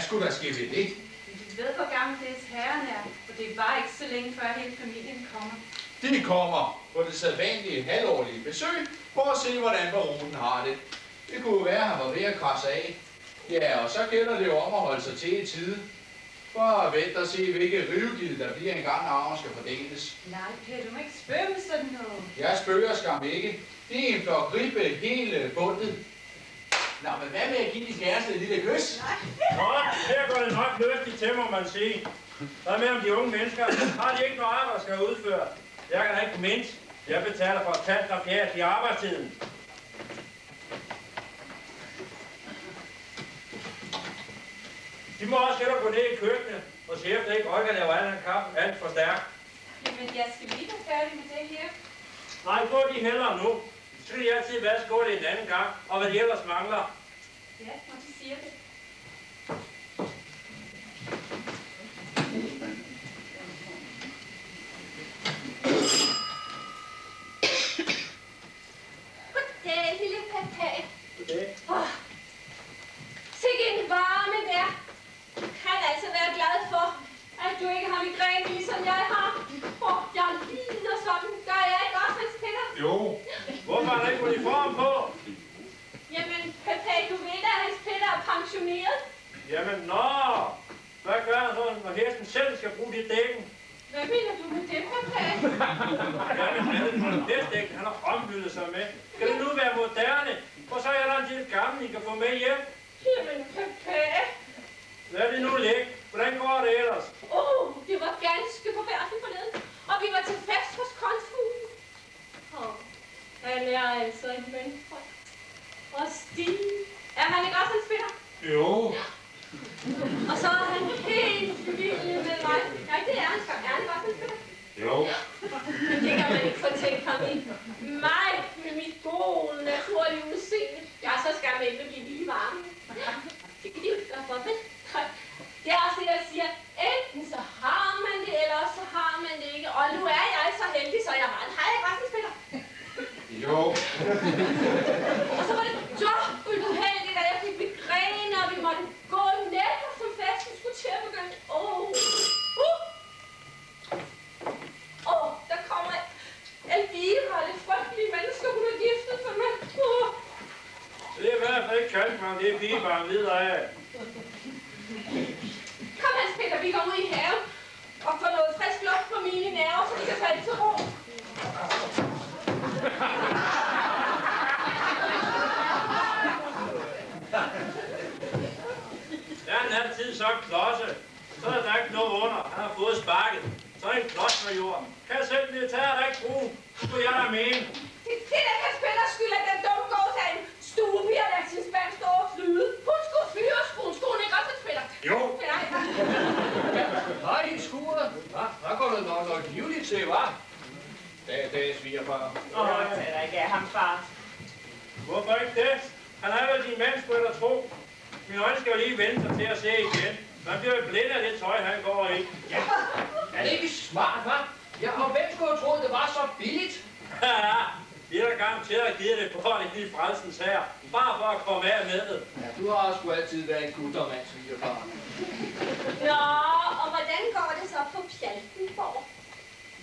skulle der ske ved det? Vi ved, hvor gammeldags herren er, og det er bare ikke så længe før hele familien kommer. De kommer på det sædvanlige halvårlige besøg, for at se, hvordan baronen har det. Det kunne være, at han var ved at krasse af. Ja, og så gælder det jo om at holde sig til i tide. For at vente og se, hvilke rivegild der bliver engang, når arven skal fordeles. Nej, Per, du må ikke spøge med sådan noget. Jeg spøger skam ikke. Det er en flok gribe hele bundet. Nå, men hvad med at give de kæreste et lille kys? Nå, her går det nok løftigt til, må man sige. Hvad med om de unge mennesker? Har de ikke noget arbejde, der skal udføre? Jeg kan da ikke mindst. Jeg betaler for tand og fjert i arbejdstiden. De må også hellere gå ned i køkkenet og se efter ikke Olga laver al den kaffe alt for stærkt. Jamen, jeg skal lige være færdig med det her. Nej, gå de hellere nu. Så skal de altid vaske gulvet en anden gang, og hvad de ellers mangler. Ja, når du siger det. Goddag, lille Papa. Goddag. Sikke en varme der. Du kan altså være glad for, at du ikke har migræne, ligesom jeg har. Jeg lider sådan. Gør jeg ikke også, Hans Peter? Jo. Hvorfor er der ikke uniform på? Jamen, Papa, du ved da, at Hans Peter er pensioneret. Jamen, nå. Hvad gør han så, når hesten selv skal bruge dit dækken? Hvad mener du med det, Papa? Jamen, han er for en næstdækken, han har ombyttet sig med. Skal det nu være moderne? For så er der en del gammel, I kan få med hjem. Jamen, Papa. Lad det nu ligge. Hvordan går det ellers? Det var ganske forfærdeligt forleden. Og vi var til fest hos konfuglen. Han er altså en menneske. Og Stig. Er han ikke også en spiller? Jo. Og så er han helt vild med mig. Nej, det er han skam. Er han ikke også en spiller? Jo. Det kan man ikke få tænkt ham i. Mig med mit gode, naturlige udseende. Jeg er så skam ikke med blive lige varme. Det kan de jo ikke gøre for, vel? Det er også det, jeg siger. Enten så har man det, eller så har man det ikke. Og nu er jeg så heldig, så jeg har en spiller. Jo. Og så var det dobbelt uheldigt, at jeg fik migræne, og vi måtte gå netop som festen skulle til at begynde. Der kommer Elvira, det frygtelige mennesker, hun er giftet for mig. Det er i hvert fald ikke kalkmann, det er pigebarn videre af. Kom, Hans Peter, vi går ud i haven og får noget frisk luft på mine nerver, så de kan falde til ro. Der er han altid så klodse. Så er der ikke noget under. Han har fået sparket. Så er en klods for jorden. Kan jeg selv militæret der ikke bruge? Det skulle jeg da mene. Det der Hans Peters skyld, at den dumme gårdsagen stuepiger lader sin spand stå og flyde. Hun skulle fyres, hun skulle ikke også, Hans Peter. Jo. Nej, I skuer. Der går det nok noget livligt til, hva'? Det er svigerfar. Jeg tager ikke af ham, far. Hvorfor ikke det? Han er vel din mand, skulle jeg da tro. Mine øjne skal jo lige vende sig til at se igen. Man bliver jo blind af det tøj, han går i. Ja, er det ikke smart, hva'? Ja, og hvem skulle have troet, det var så billigt? Haha, det er der garanteret at give det på en lille frelsens her. Bare for at komme af med det. Ja, du har sgu altid været en guttermand, svigerfar. Nå, og hvordan går det så på Pjaltenborg?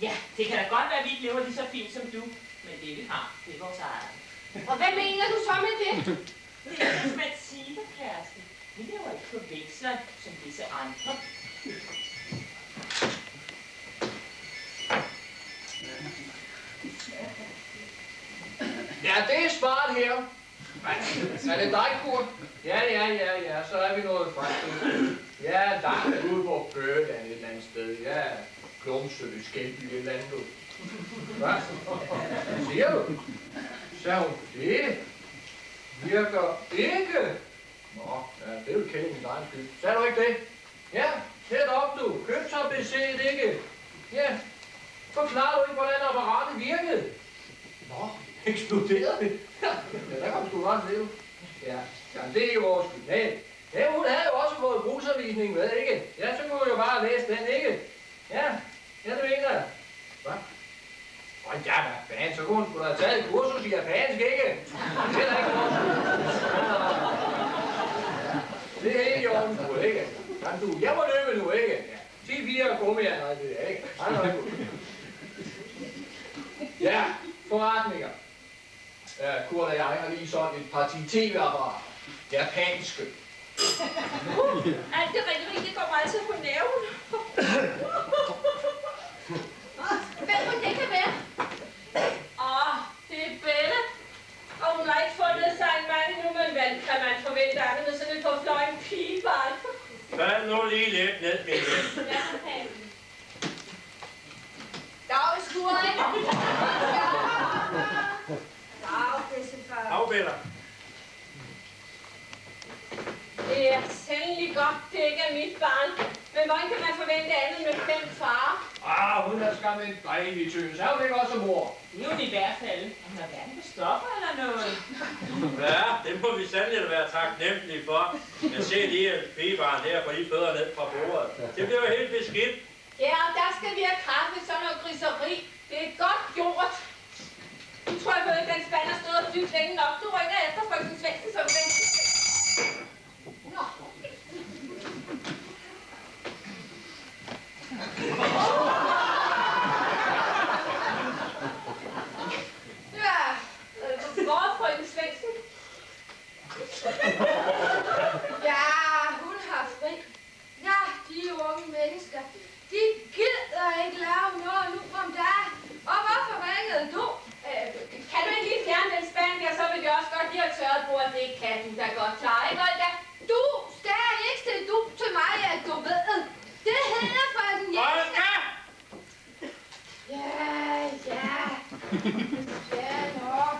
Ja, det kan da godt være, at vi ikke lever lige så fint som du. Men det vi har, det er vores eget. Og hvad mener du så med det? Det er som at sige det, kæreste. Vi lever ikke på veksler som disse andre. Ja, det er smart her. Er det dig, Kurt? Ja, så er vi nået frem til. Ja, langt ude på Bøgeland et eller andet sted. Ja, Klumsø, Skældby, et eller andet. Hvad? Hvad siger du? Sagde hun det? Virker ikke? Nå, ja, det er jo kendt min egen skyld. Sagde du ikke det? Ja, sæt op du. Køb så BC'et, ikke? Ja. Forklarer du ikke, hvordan apparatet virkede? Nå, eksploderede det? Ja, der kom sgu godt leve. Ja, det er jo vores skyld. Ja, hun havde jo også fået brugsanvisning med, ikke? Ja, så kunne vi jo bare læse den, ikke? Ja, det mener jeg. Hvad? Ja, hvad fanden, så kunne hun skulle have taget et kursus i japansk, ikke? Det er da ikke vores skyld. Det er helt i orden, ikke? du. Jeg må løbe nu, ikke? Ja. Se 4 gummier, nej, det er ikke. Ja, forretninger. Kurt og jeg har lige solgt et parti TV-apparater. Japanske. Alt det rigtig, det går mig altid på nerven. Hvem må det kan være? Det er Belle. Og hun har ikke fundet sig en mand endnu, men hvad kan man forvente andet med sådan et forfløjent pigebarn? Fald nu lige lidt ned, min ven. Ja, okay. Dag, Skuring. Dag, bedstefar. Afbiller. Det er sandelig godt, det ikke er mit barn. Men hvordan kan man forvente andet med 5 farer? Hun er skam en dejlig tøs. Er hun ikke også mor? Det er jo i hvert fald. Hun har hverken på stoffer eller noget. Ja, det må vi sandelig være taknemmelige for. Jeg ser de pigebarn her på de fødder ned fra bordet. Det bliver jo helt beskidt. Ja, og der skal vi have kaffe, sådan noget griseri. Det er godt gjort. Nu tror jeg, at den spand har stået og fyldt længe nok. Du rykker efter frøken Svendsen, som den. Nå. Ja, Hvor er frøken Svendsen? ja, hun har fri. Ja, de unge mennesker, de gider ikke lave noget nu om dagen. Og hvorfor ringede du? Kan du ikke lige fjerne den spand der, så vil jeg også godt lige have tørret på, at det kan du da godt klare, ikke Olga? Du skal ikke se du til mig, at du ved. Det hedder for den Jensen. Olga! Ja. Ja, nok.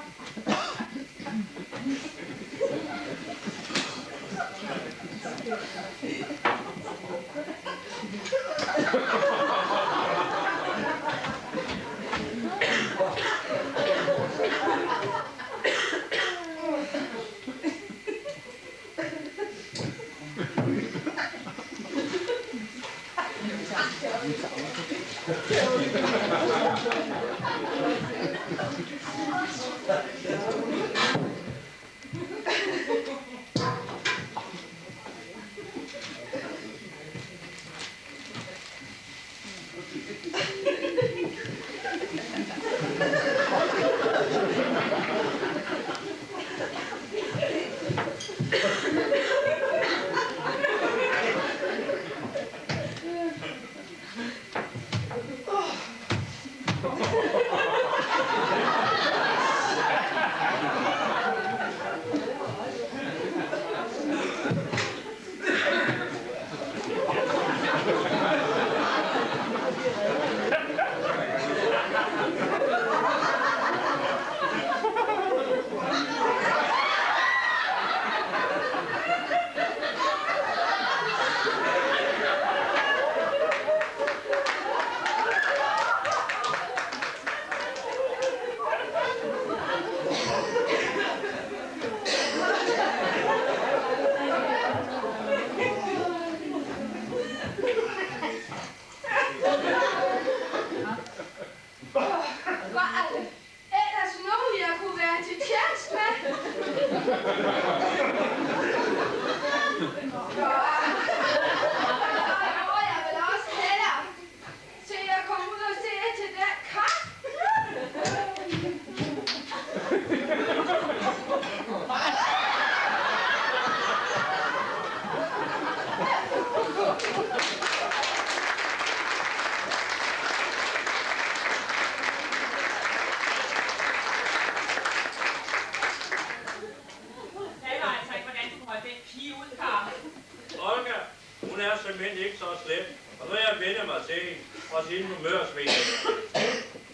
simpelthen ikke så slemt. Og nu er jeg vendt mig til hende og sin humørsving.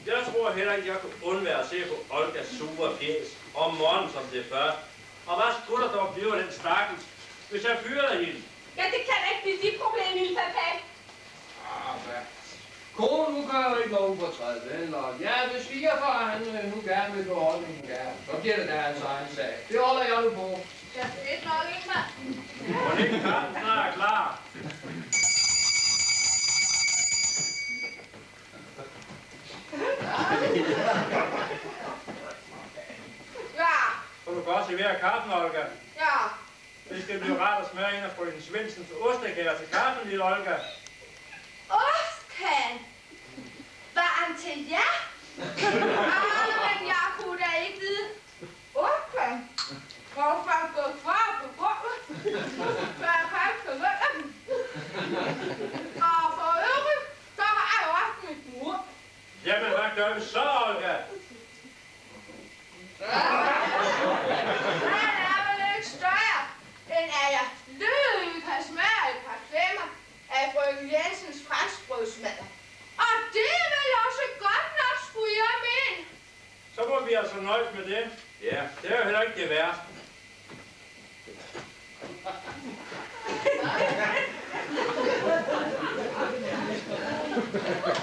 Jeg tror heller ikke, jeg kunne undvære at se på Olgas sure fjes om morgenen som det første. Og hvad skulle der dog blive af den stakkels, hvis jeg fyrede hende? Ja, det kan da ikke blive dit problem, lille papa. Hvad? Konen, nu gør jo ikke noget upåtrædet, vel? Og ja, hvis svigerfar, han nu gerne vil beholde hende, ja, så bliver det deres egen sag. Det holder jeg nu på. Jeg ved nok ikke, mand. Må det ikke snart er klar? Ja, Så du kan også servere kaffen, Olga. ja. Det det skal blive rart at smøre en af frøken Svendsens ostekager til kaffen, lille Olga. Ostkagen? Var han til jer? Men jeg kunne da ikke vide. Ostkagen? Hvorfor gå fra på gulvet? Så jeg kan ikke forvente dem. Og for øvrigt, så har jeg jo også mit mur. Jamen, hvad gør vi så, Olga? Han er vel ikke større, end at jeg løbet har smørt et par klemmer af frøken Jensens franskbrødsmadder. Og det er vel også godt nok, skulle jeg mene. Så må vi altså nøjes med det. Ja, det er jo heller ikke det værste.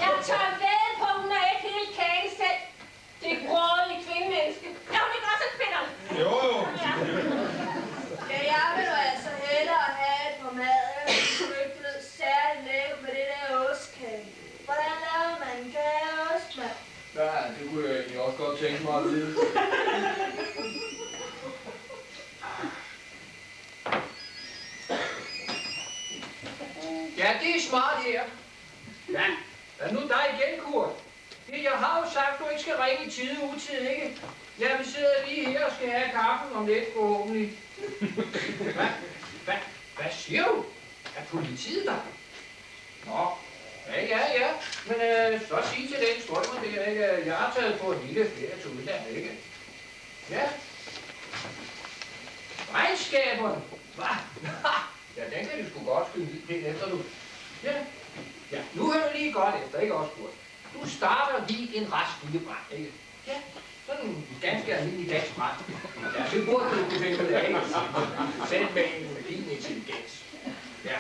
Jeg tør ved på, hun er ikke helt kagen selv. Det er grådige kvindemenneske. Er hun ikke også et kvinderne? Jo. Ja. Ja, jeg vil jo altså hellere have et par madder, som ikke blev særligt lækkert med det der ostkage. Hvordan laver man en kage ostmad? Ja, det kunne jeg egentlig også godt tænke mig at vide. Ja, det er smart her. Ja, er nu dig igen, Kurt. Jeg har jo sagt, at du ikke skal ringe i tide og utid, ikke? Ja, vi sidder lige her og skal have kaffen om lidt, forhåbentlig. Hvad siger du? Er politiet der? Nå, ja. Men så sig til den strømmer der, ikke? Jeg har taget på en lille ferie til udlandet, ikke? Ja. Regnskaberne. Hvad? Ja, den kan du sgu godt skyde lidt efter, du. Ja, nu hører du lige godt efter, ikke også, Kurt? Du starter lige en rask lille brand, ikke? Ja, sådan en ganske almindelig dansk brand. Ja, det burde du kunne finde ud af, ikke? Selv med din intelligens. Ja.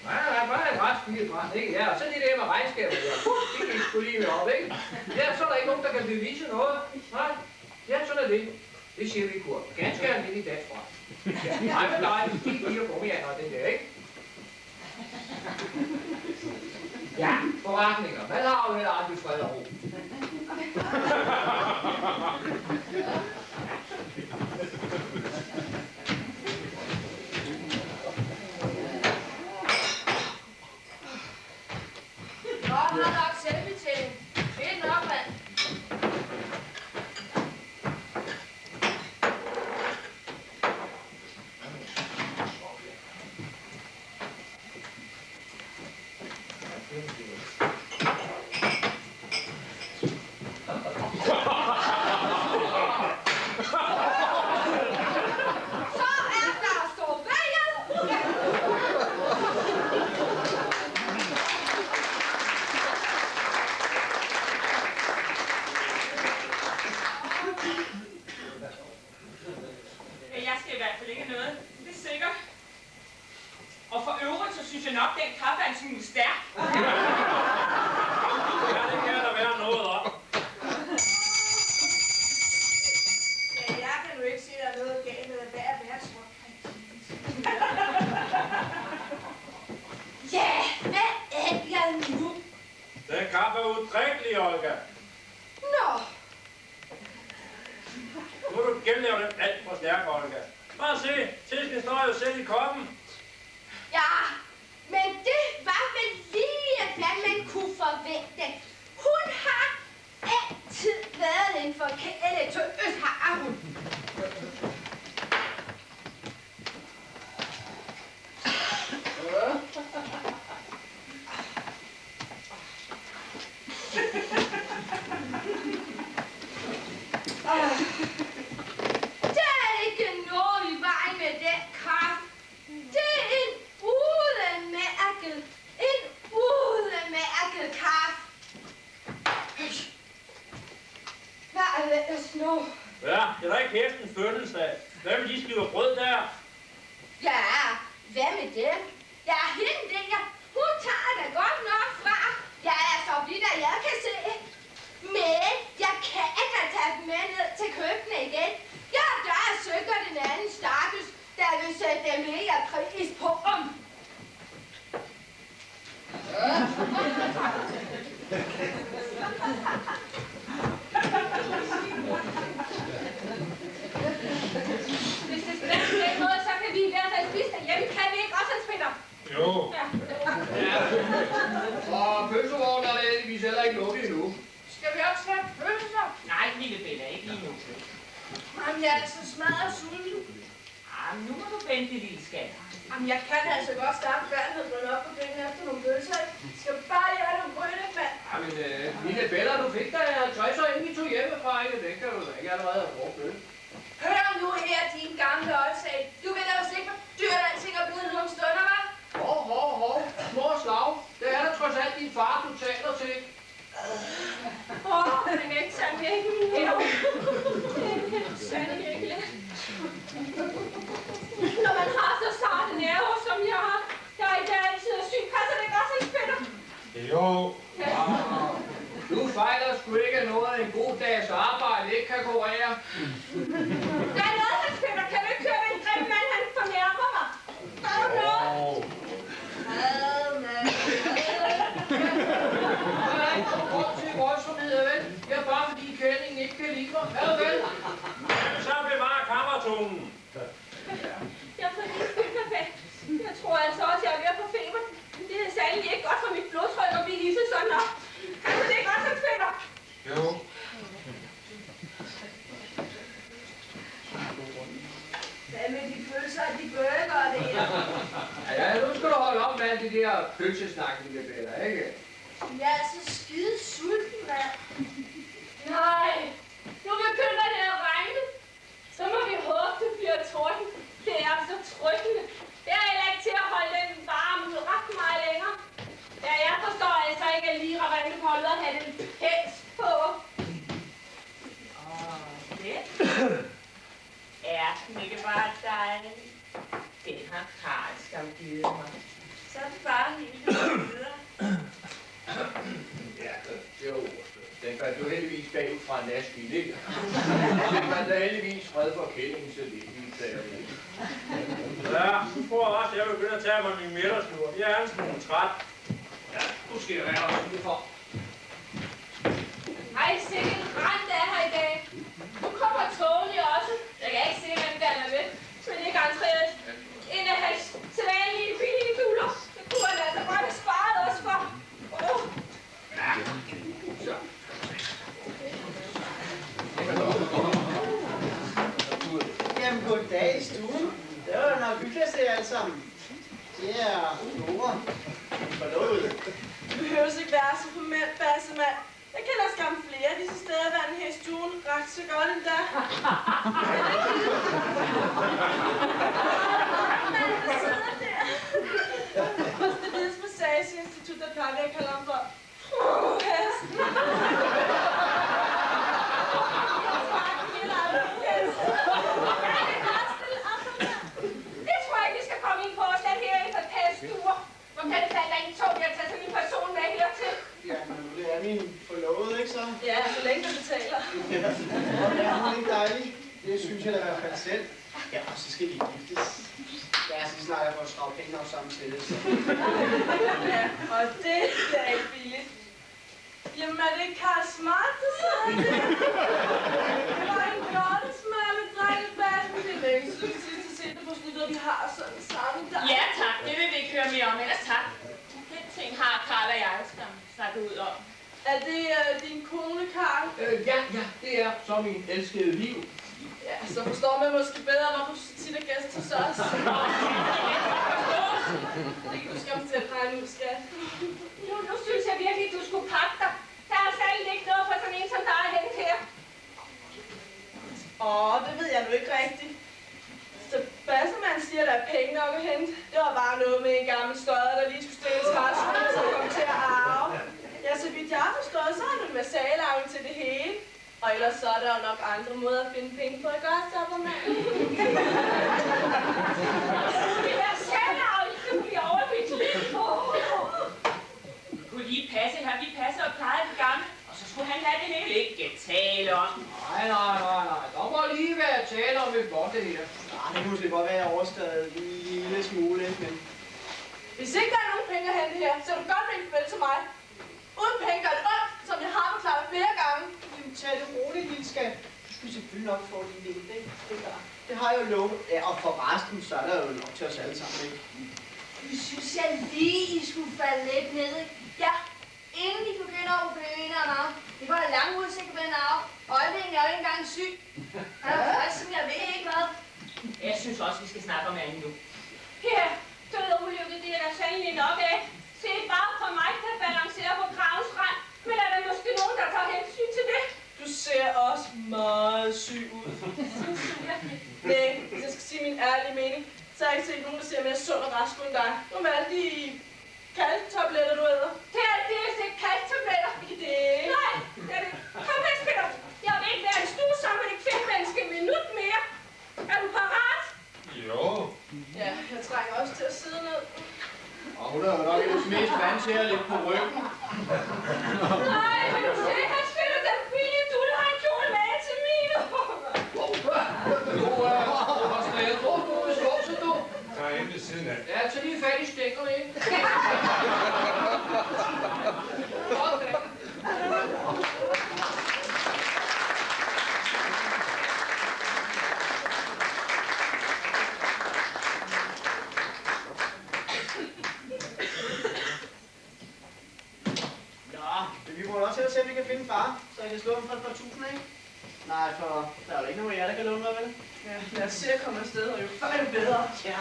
Nej, bare en rask lille brand, ikke? Ja, og så det der med regnskabet, ja. Det gik sgu lige med op, ikke? Ja, så er der ikke nogen, der kan bevise noget. Nej, ja, sådan er det. Det siger vi, Kurt. Ganske almindelig dansk brand. Ja, nej, men nej, de giver brummianer den der, ikke? Ja, forretninger. Hvad har du heller aldrig fred og ro? Nå, har nok selvbetjening. Fedt nok, mand. Jeg skal i hvert fald ikke noget. Det er sikkert. Og for øvrigt, så synes jeg nok, den kaffe er en smule stærk. Ja, det kan der være noget om. Ja, jeg kan jo ikke se, at der er noget galt med at være småt. Ja, hvad er jeg nu? Den kaffe er udtrækkelig, Olga. Nå, Nu er du genlave den alt for stærk, Olga. Bare se, tisken står jo selv i koppen. ja, men det var vel lige, hvad man kunne forvente. Hun har altid været en forkælet tøs, har hun. Der er ikke noget i vejen med den kaffe. Det er en udemærket kaffe. Hvad er det ellers nu? Ja, det er da ikke hestens fødselsdag. Hvad vil de skrive brød der? Ja, hvad med dem? Ja, hende der, hun tager da godt nok fra. Ja, altså, vidt at jeg kan se. Men jeg kan da tage dem med ned til køkkenet igen. Ja, der er sikkert den anden status, der vil sætte dem mere pris på dem. Hvis det skal være på den måde, så kan vi i hvert fald heldigvis heller ikke lukket endnu. Skal vi også have pølser? Nej, lille Bella, ikke lige nu. Jamen, jeg er altså smadret sulten. Nu må du vente, lille skat. Jamen, jeg kan altså godt starte hverden og drømme op på benene efter nogle pølser. Skal bare lige have nogle brød, mand. Jamen, lille Bella, du fik da 50'er, inden vi tog hjemmefra, ikke? Det kan du da ikke allerede have brugt, vel? Hør nu her, din gamle åndssag. Du ved da vist ikke, hvor dyrt alting er blevet nogle stunder, hva'? Hov, små slag. Det er da trods alt din far, du taler til. Han kan ikke tage væk i min have. Det er virkelig. Når man har så sarte nerver, som jeg har, der ikke altid er syg, passer det godt, Hans Peter? Jo. Du fejler sgu ikke noget, en god dags arbejde ikke kan kurere. Der er noget, Hans Peter. Kan du ikke køre med en grim mand, han fornærmer mig? Der er noget. Der er ikke nogen grund til voldsomhed, vel? Det er bare fordi kællingen ikke kan lide mig. Er du vel? Jamen, så bevarer kammertungen. Jeg får lige perfekt. Jeg tror altså også, jeg er ved at få feber. Det er særligt ikke godt for mit blodtryk at blive lige sådan op. Altså, det er godt, Hans Peter. Jo. Hvad med de pølser og de burger, det her? Ja, nu skal du holde op med alt det der pølsesnak, lille Bella, ikke? Jeg er så skide sulten, mand. Nej, nu begynder det at regne. Så må vi håbe, det bliver torden. Det er så tryggende. Det er heller ikke til at holde den varme ret meget længere. Ja, jeg forstår altså ikke, at lige ravantekoldet at have den pels på. Det er den ikke bare dejlig. Det har Karl skam givet mig. Så er det bare helt videre. Ja, jo. Den fandt du heldigvis bagud fra en lastbil, ikke? Den fandt der heldigvis fred for kællingen, så det helt sagde det. Ja, nu tror jeg også, at jeg vil begynde at tage mig min middagslur. Jeg er en smule træt. Ja, nu skal jeg være også ude for. Hej, sikke en brand, der er her i dag. Nu kommer Tony også. Jeg kan ikke se, hvem der er med. Men det er garanteret en af hans sædvanlige billige kugler. Det kunne han altså godt have sparet os for. Ja, så. Jamen, goddag i stuen. Det var nok hyggeligt at se jer alle sammen. Det er Nora. Forlovet. Du behøver ikke være så formelt, Bassemand. Jeg kender skam flere af disse steder, vandet her i stuen. Ret så godt endda. Der sidder der. Hos det Hvide Massageinstitut, der plejer vi at kalde ham for Hesten. Det tror jeg ikke, vi skal komme ind på os, den her efter pæstuer. Hvor kan det falde en tog, jeg tager sådan en person med hertil? Ja, men det er min forlovede, ikke så? Ja, så længe du betaler. Ja, og er hun ikke dejlig? Det synes jeg da i hvert fald selv. Ja, og så skal vi giftes. Ja, så snart jeg får skravet penge op sammen til det. Ja, og det er ikke billigt. Jamen, er det ikke Karl Smart, der sidder der? Det var en godt smalle dreng i bassen. Det er længe siden sidst at se det på snittet, vi har sådan sammen der. Ja tak, det vil vi ikke høre mere om. Ellers tak. Den ting har Karl og jeg snakket ud om. Er det din kone, Karl? Ja, det er så min elskede liv. Ja, så forstår man måske bedre, hvorfor du så tit er gæst hos os. Det kan du skam til at regne ud, skat. Nu synes jeg virkelig, du skulle pakke dig. Der er særligt ikke noget for sådan en som dig at hente her. Det ved jeg nu ikke rigtigt. Så Bassermann siger, at der er penge nok at hente. Det var bare noget med en gammel støder, der lige skulle stille træskolen, så kom til at arve. Ja, så vidt jeg har forstået, så er det en versalarving til det hele. Og ellers så er der jo nok andre måder at finde penge på, ikke også, Bassermann? Det er særligt, det bliver over mit liv. Vi kunne lige passe her, vi passer og plejer det gamle. Og så skulle han lade det hele ikke tale om. Nej. Der må lige være tale om et godt det her. Nej, det kunne måske godt være overskrevet en lille smule, ikke? Men Hvis ikke der er nogen penge at hente her, så er du godt vinke farvel til mig. Uden penge gør det ondt, som jeg har forklaret flere gange. jamen, tag det roligt, lille skat. Du skal selvfølgelig nok få din del, det er klart. Det har jeg jo lovet. Ja, og for resten, så er der jo nok til os alle sammen, ikke? Nu synes jeg lige, I skulle falde lidt ned, ikke? Ja, inden I begynder nog bønerne. Det var en lang udsigt med nav. Øjlingen er jo ikke engang syg. Han er frisk, som jeg ved ikke hvad. Jeg synes også, vi skal snakke om anden nu. Her, død og ulykke, det er der sandelig nok af. Se bare på mig, der balancerer på kravens rand. Men er der måske nogen, der tager hensyn til det? Du ser også meget syg ud. Nej, hvis jeg skal sige min ærlige mening, så har jeg ikke set nogen, der ser mere sund og rask ud end dig. Nu med alle de kalktabletter, du æder. Det er aldeles ikke kalktabletter. Ikke det? Nej, det er det. Kom hen, Peter. Jeg vil ikke være en stue sammen med et kvindmenneske en minut mere. Er du parat? Jo. Ja, jeg trænger også til at sidde ned. Og hun er jo nok ellers mest vant til at ligge på ryggen. Nej, vil du se, han spiller den billige dulle, har en kjole med til mine. Jeg tror, du er så du. Der er en ved siden af. Ja, tag lige fat i stængerne, ikke? Sådan. Vi må også hellere se, om vi kan finde far, så jeg kan slå ham for et par tusind, ikke? Nej, for der er jo ikke nogen af jer, der kan låne mig, vel? Ja, lad os se at komme afsted, og jo før jo bedre. Ja.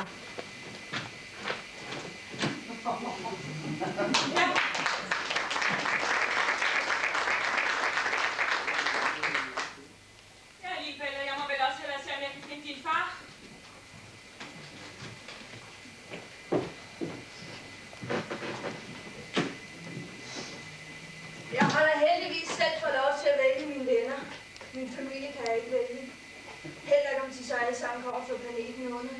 Ja, alligevel, jeg må vel også hellere se, om jeg kan finde din far. Jeg har da heldigvis selv fået lov til at vælge mine venner. Min familie kan jeg ikke vælge. Heller ikke om de så alle sammen kommer fra planeten under.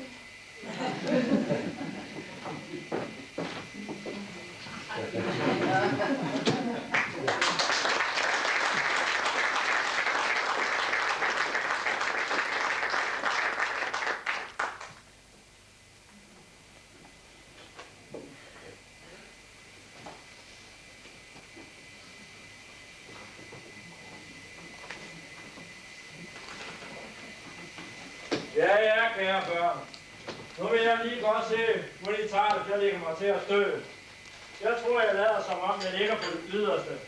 Ja, kære børn. Nu vil jeg lige godt se, hvor de tager det, jeg ligger mig til at stø. Jeg tror, jeg lader som om, jeg ligger på det yderste.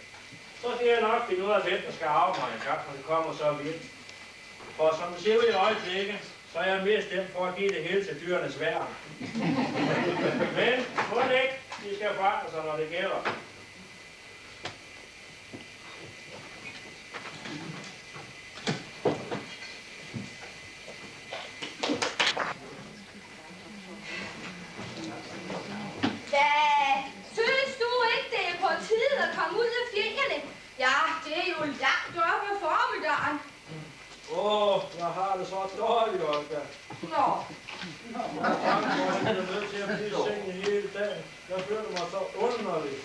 Så skal jeg nok finde ud af, hvem der skal arve mig en gang, når det kommer så vildt. For som det ser ud i øjeblikket, så er jeg mere stemt for at give det hele til dyrenes værn. Men må det ikke, de skal forandre sig, når det gælder. Hvad? Synes du ikke, det er på tide at komme ud af fjerne? Ja, det er jo langt op ad formiddagen. Jeg har det så dårligt, Olga. Nå, Jeg er nødt til at blive i sengen hele dagen. Jeg føler mig så underlig.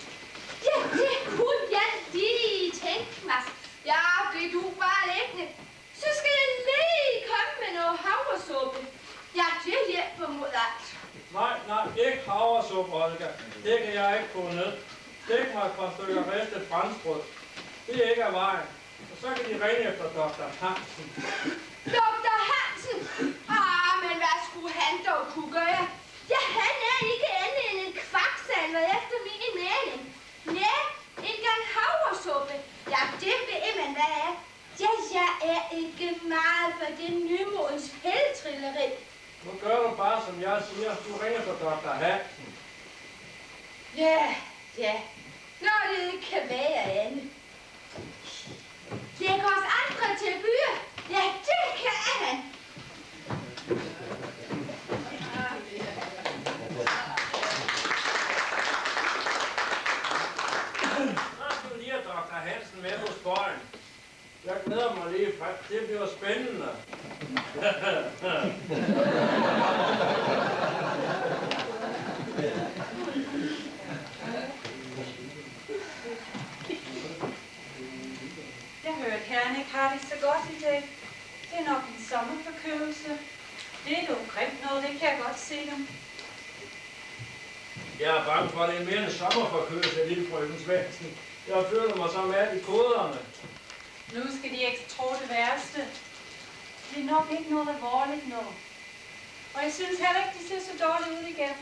ja, det kunne jeg lige tænke mig. Ja, det du bare liggende. Så skal jeg lige komme med noget havresuppe. Ja, det hjælper mod alt. Nej, ikke havresuppe, Olga. Det kan jeg ikke få ned. Stik mig et par stykker ristet franskbrød. Det er ikke af vejen. Og så kan de ringe efter Dr. Hansen. Dr. Hansen? Men hvad skulle han dog kunne gøre? Ja, han er ikke andet end en kvaksalver efter min mening. Nej, en gang havresuppe. Ja, det ved man hvad er. Ja, jeg er ikke meget for det nymodens pæltrilleri. Nu gør du bare, som jeg siger. Du ringer for Dr. Hansen. Ja. Når det ikke kan være andet. Læg os andre til byer. Ja, det kan han. Så skal du lige have Dr. Hansen med på spøjen. Jeg glæder mig lige frem. Det bliver spændende. Jeg hørte, herren ikke har det så godt i dag. Det er nok en sommerforkølelse. Det er noget grimt noget, det kan jeg godt se dem. Jeg er bange for, at det er mere en sommerforkølelse, lille frøken Svendsen. Jeg føler mig så mad i koderne. Nu skal de ikke tro det værste. Det er nok ikke noget alvorligt noget. Og jeg synes heller ikke, de ser så dårligt ud igen.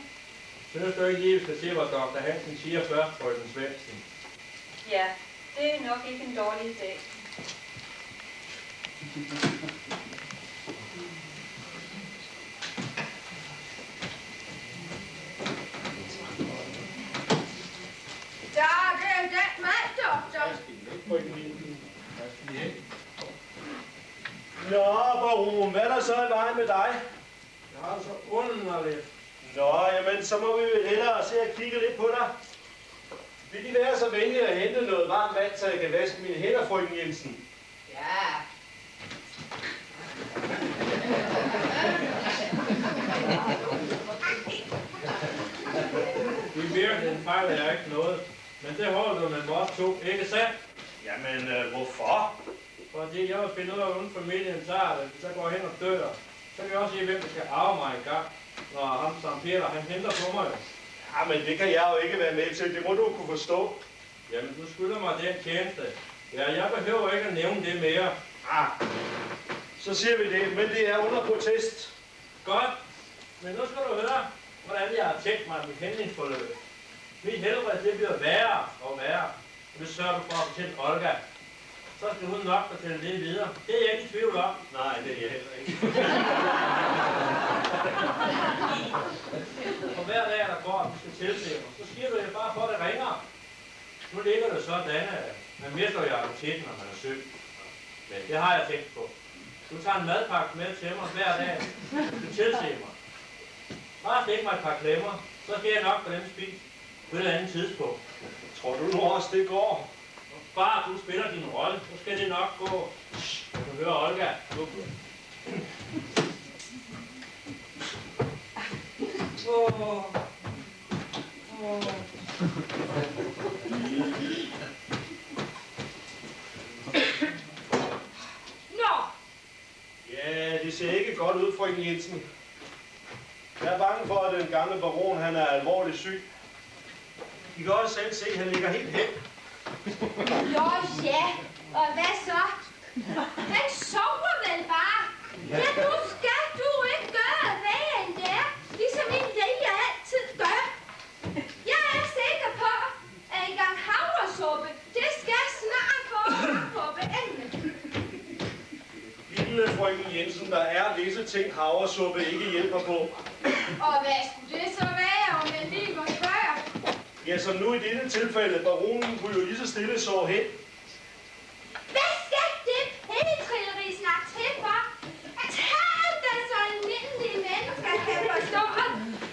Synes du ikke lige, vi skal se, hvad Dr. Hansen siger først, frøken Svendsen? Ja, Det er nok ikke en dårlig idé. Der er den mad, doktor. Nå, baron, hvad er der så i vejen med dig? Jeg har det så underligt. Nå, jamen, så må vi vel hellere se og kigge lidt på dig. Vil de være så venlige at hente noget varmt vand, så jeg kan vaske mine hænder, frøken Jensen? Ja. I virkeligheden fejler jeg ikke noget. Men det holder du med os to, ikke sandt? Jamen, hvorfor? Fordi jeg vil finde ud af, uden familien tager det, så går jeg hen og dør. Så kan jeg også se, hvem der skal arve mig en gang, når ham som Peter, han henter på mig. Jamen, det kan jeg jo ikke være med til. Det må du kunne forstå. Jamen, du skylder mig den tjeneste. Ja, jeg behøver ikke at nævne det mere. Så siger vi det, men det er under protest. Godt. Men nu skal du høre, hvordan jeg har tænkt mig mit hændingsforløb. Mit helbred, det bliver værre og værre. Og det sørger du for at fortælle Olga. Så skal hun nok fortælle det videre. Det er jeg ikke i tvivl om. Nej, det er jeg heller ikke. Og hver dag, der går, at du skal tilse mig, så siger du det bare for, at det ringer. Nu ligger det sådan, at man mister jo aptitten, når man er syg. Men det har jeg tænkt på. Du tager en madpakke med til mig hver dag. Du tilser mig. Bare stik mig et par klemmer, så skal jeg nok få dem spist på et eller andet tidspunkt. Tror du nu også, det går? Bare du spiller din rolle, så skal det nok gå. Du hører Olga. Nå, Ja, det ser ikke godt ud, frøken Jensen. Jeg er bange for, at den gamle baron, han er alvorligt syg. I kan også selv se, at han ligger helt hen. jo ja, og hvad så? Han sover vel bare. Ja, nu skal du ikke gøre hvad end der, ligesom en læge altid gør. Jeg er sikker på, at en gang havresuppe, det skal snart få på beenden. Lille frøken Jensen, der er visse ting, havresuppe ikke hjælper på. Og hvad skulle det så være, om jeg lige må spørge? Ja, som nu i dette tilfælde, baronen kunne jo lige så stille sove hen. Hvad skal det pæletrilleri snakke til for? At tal der så almindelige mennesker kan forstå.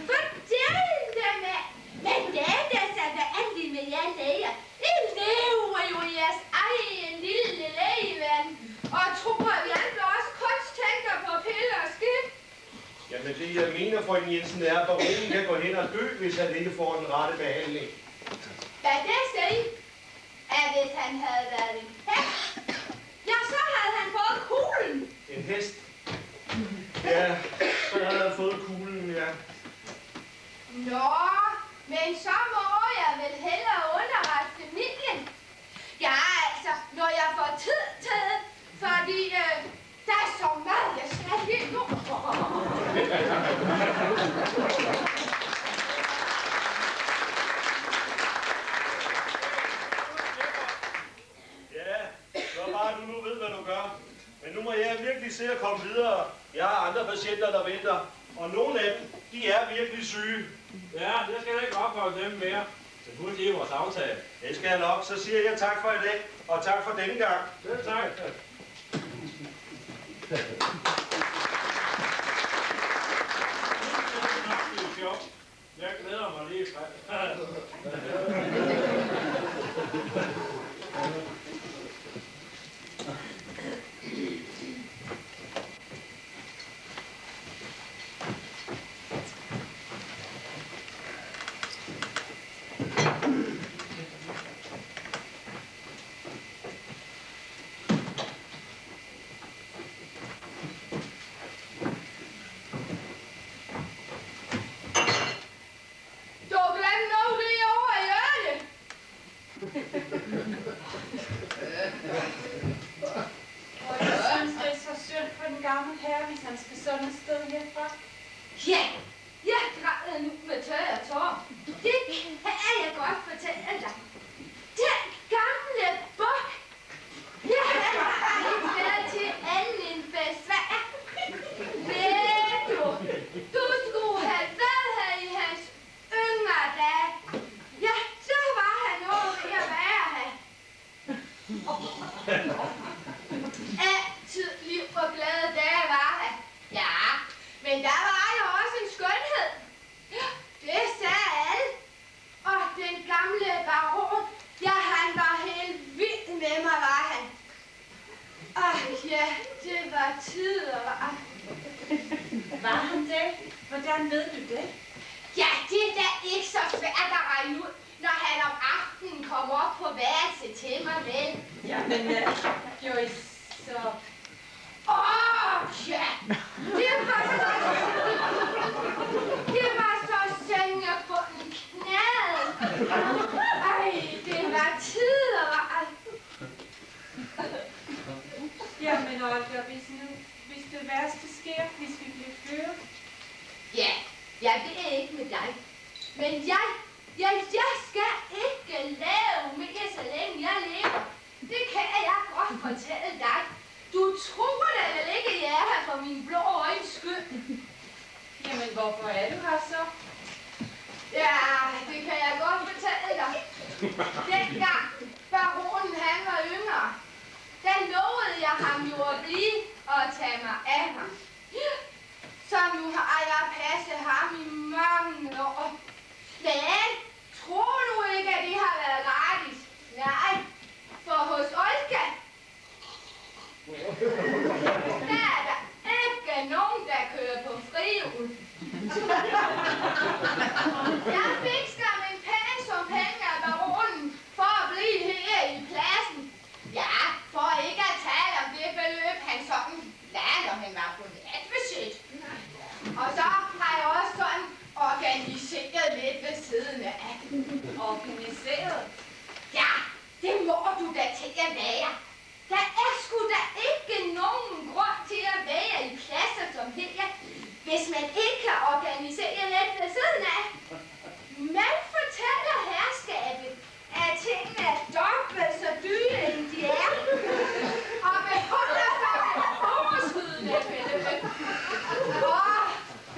Fortæl dem af. Men det er da så vanligt med jer læger. I lever jo i jeres egen lille lægeverden. Og tror, at vi andre også kun tænker på piller og skidt. Jamen det jeg mener, frøken Jensen, er, at baronen kan gå hen og dø, hvis han ikke får den rette behandling. Hvad det siger? At hvis han havde været en hest, ja, så havde han fået kuglen. En hest? Ja, så havde han fået kuglen, ja. Nå, men så må jeg vel hellere underrette familien. Ja, altså, når jeg får tid til det, fordi der er så meget, jeg skal lige nu. Ja, så bare du nu ved, hvad du gør. Men nu må jeg virkelig se at komme videre. Jeg har andre patienter, der venter. Og nogle af dem, de er virkelig syge. Ja, det skal jeg ikke opholde dem mere. Selvfølgelig er vores aftale. Det skal jeg nok. Så siger jeg tak for i dag, og tak for denne gang. Selv tak. Jeg glæder mig lige fra. Du glemte noget lige over i hjørnet. Og jeg synes, det er så synd for den gamle herre, hvis han skal sådan et sted herfra. Ja, jeg græder nu med tørre tår. Det kan jeg godt fortælle dig. Den gamle Altid liv og glade dage var han. Ja, men der var jo også en skønhed. Det sagde alle. Og den gamle baron, ja, han var helt vild med mig, var han. Ja, det var tider, var. Var han det? Hvordan ved du det? Ja, det er da ikke så svært at regne ud, når han om aftenen kom op på værelset til mig, vel? Jamen, gjorde I så... Ja, det var så senge på en knald. Det var tider, var. Jamen, Olga, hvis det værste sker, hvis vi bliver fyret. Ja, det er ikke med dig. Men jeg skal ikke lave mere, så længe jeg lever. Det kan jeg godt fortælle dig. Du tror da vel ikke, jeg er her for min blå øjnes skyld. Jamen, hvorfor er du her så? Ja, det kan jeg godt fortælle dig. Dengang baronen han var yngre, der lovede jeg ham jo at blive og tage mig af ham. Så nu har jeg passet ham i mange år. Men tror du ikke, at det har været gratis? Nej, for hos Olga, der er der ikke nogen, der kører på frihjul. Jeg fik skam en pæn som penge af baronen for at blive her i pladsen. Ja, for ikke at tale om det beløb, han sådan lagde, når han var på natbesøg. Og så har jeg også sådan organiseret lidt ved siden af. Organiseret? Ja, det må du da til at være. Der er sgu da ikke nogen grund til at være i pladser som her, hvis man ikke kan organisere lidt ved siden af. Man fortæller herskabet, at tingene er dobbelt så dyre, end de er. Og beholder sig overskydende beløb.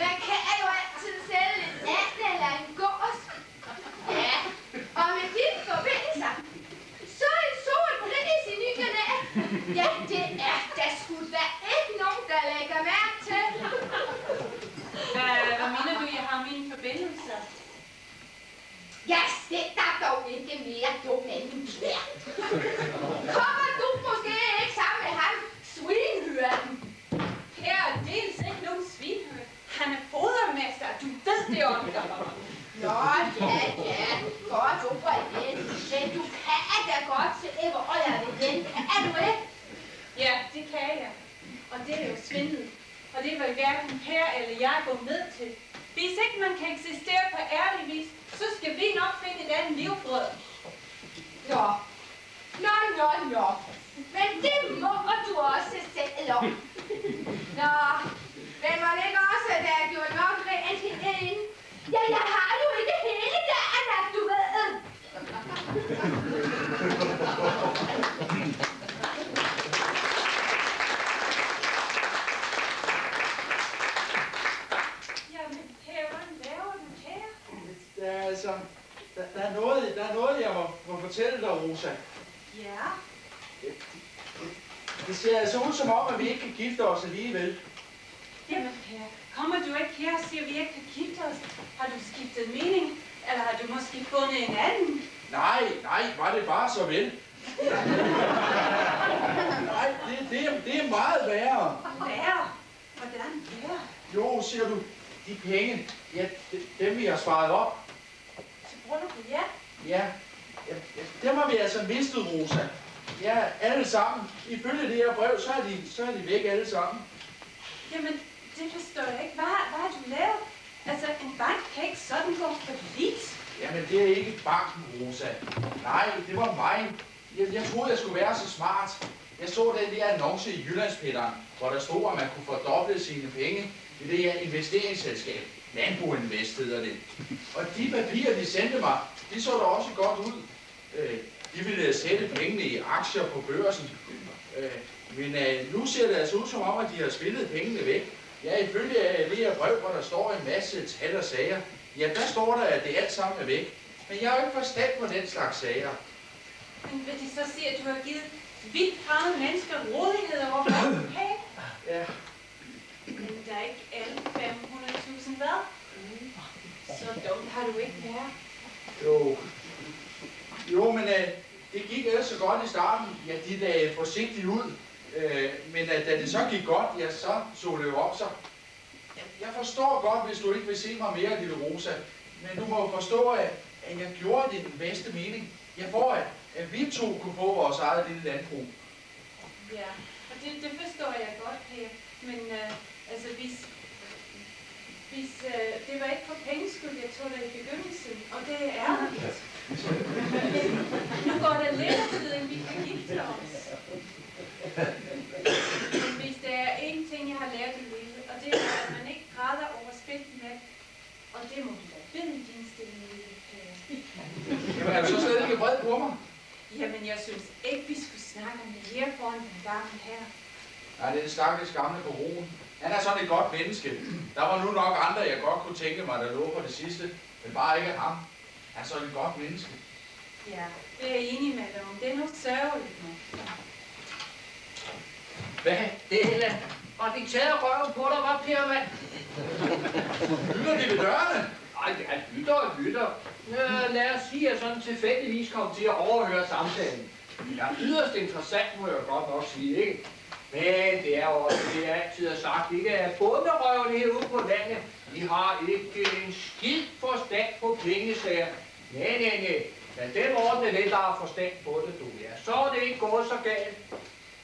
Man kan jo altid sælge en and eller en gås. Ja, og med de forbindelser, så en sol pris i ny og næ. Ja, det er der skulle da ikke nogen, der lægger mærke til. Hvad mener du, jeg har mine forbindelser? Ja, stik dig dog ikke mere dum end du er. Kommer du måske ikke sammen med ham, svinhyrden? Her er dels ikke nogen svinhørt. Han er fodermester, du ved det om dig. Nå, ja, godt over igen. Men du kan da godt se, hvor jeg vil hen. Er du ikke? Ja, det kan jeg. Og det er jo svindel. Og det vil hverken Per eller jeg gå med til. Hvis ikke man kan eksistere på ærlig vis, så skal vi nok finde et andet livbrød. Nå. Men det må du også selv om. Nå, men må det ikke også, at der er gjort nok rent herinde? Ja, jeg har jo ikke hele dagen, at du ved. Jamen, Per, hvordan laver du her? Der er altså... Der er noget, jeg må fortælle dig, Rosa. Ja. Det ser altså ud som om, at vi ikke kan gifte os alligevel. Jamen, Per, kommer du ikke her og siger, at vi ikke kan gifte os? Har du skiftet mening? Eller har du måske fundet en anden? Nej, var det bare så vel. Nej, det er meget værre. Værre? Hvordan værre? Jo, siger du, de penge, ja, dem vi har sparet op. Til bryllup på jer? Ja, dem har vi altså mistet, Rosa. Ja, alle sammen. Ifølge det her brev, så er de væk alle sammen. Jamen, det forstår jeg ikke. Hvad har du lavet? Altså, en bank kan ikke sådan gå for lis. Jamen, det er ikke banken, Rosa. Nej, det var mig. Jeg troede, jeg skulle være så smart. Jeg så den der annonce i Jyllandspetteren, hvor der stod, at man kunne fordoble sine penge i det her investeringsselskab. Landbo Invest hedder det. Og de papirer, de sendte mig, de så da også godt ud. De ville sætte pengene i aktier på børsen. Men nu ser det altså ud som om, at de har spillet pengene væk. Ja, ifølge det her brev, hvor der står en masse tal og sager, ja, der står der, at det alt sammen er væk. Men jeg har jo ikke forstand på den slags sager. Men vil de så sige, at du har givet vildt fremmede mennesker rådighed over vores penge? Ja. Men der er ikke alle 500.000 hvad? Så dumt har du ikke været. Jo, men det gik ellers så godt i starten. Ja, de lagde forsigtigt ud. Men da det så gik godt, ja, så det jo op sig. Jeg forstår godt, hvis du ikke vil se mig mere, lille Rosa. Men du må jo forstå, at jeg gjorde det i den bedste mening. Jeg får, at vi to kunne få vores eget lille landbrug. Ja, og det forstår jeg godt, Per. Men altså, hvis det var ikke for pengeskyld, jeg tog det i begyndelsen, og det er ærgerligt. Nu går der lidt tid, end vi kan gifte os. Men hvis der er én ting, jeg har lært i livet, og det er, at man ikke græder over spildt mælk, og det må du da vide din stille livet, Per. Jamen, er du så slet ikke vred på mig? Jamen, jeg synes ikke, vi skulle snakke om det her foran den gamle her. Nej, det er den stakkels gamle på roen. Han er sådan et godt menneske. Der var nu nok andre, jeg godt kunne tænke mig, der lå på det sidste. Men bare ikke ham. Han er sådan et godt menneske. Ja, det er jeg enig med dig om. Det er noget sørgeligt nu. Hvad delen? Og de tager røven på dig, hvad, Per, mand? Lytter de ved dørene? Ej, det er lytter. Lad os sige, at sådan tilfældigvis kom til at overhøre samtalen. Det er yderst interessant, må jeg godt nok sige, ikke? Men det er jo også, det er altid har sagt, ikke? At bonderøvene herude på landet, de har ikke en skid forstand på pengesager. Nej. Men den ordne lidt, der har forstand på det, du. Ja, så er det ikke gået så galt.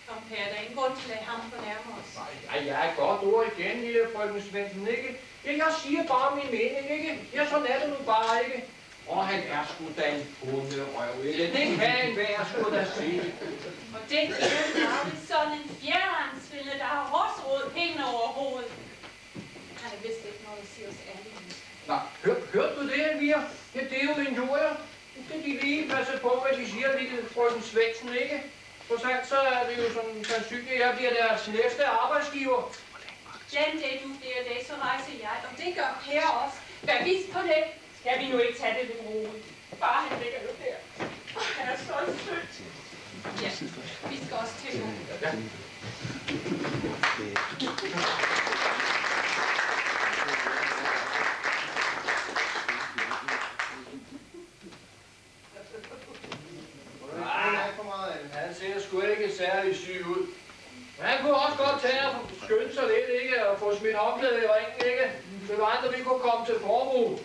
Kom, Per, der er ingen grund til at lade ham fornærme os. Nej, jeg er godt ord igen, lille frøken Svendsen, ikke? Ja, jeg siger bare min mening, ikke? Ja, sådan er det nu bare, ikke? Og han er sgu da en bonderøv, ikke? Det kan en være sgu da se. Og det er bare sådan en fjerdansvinde, der har rådsrådet penge over hovedet. Han er vist ikke noget, der siger os ærligt. Nej. Hørte du det, Elvira? Ja, det er jo injurier. Nu skal de lige passe på, hvad de siger, lille frøken Svendsen, ikke? For sandt, så er det jo sådan sandsynligt, at jeg bliver deres næste arbejdsgiver. Den dag du bliver det, så rejser jeg, og det gør Per også. Vær vis på det. Skal vi nu ikke tage det lidt roligt? Bare han ligger jo der. Han er så sødt. Ja, vi skal også til nu. Ja. Han ser sgu ikke særlig syg ud. Men han kunne også godt tage og skynde sig lidt, ikke? Og få smidt håndklæde i ringen, ikke? Så vi andre, vi kunne komme til forbrug.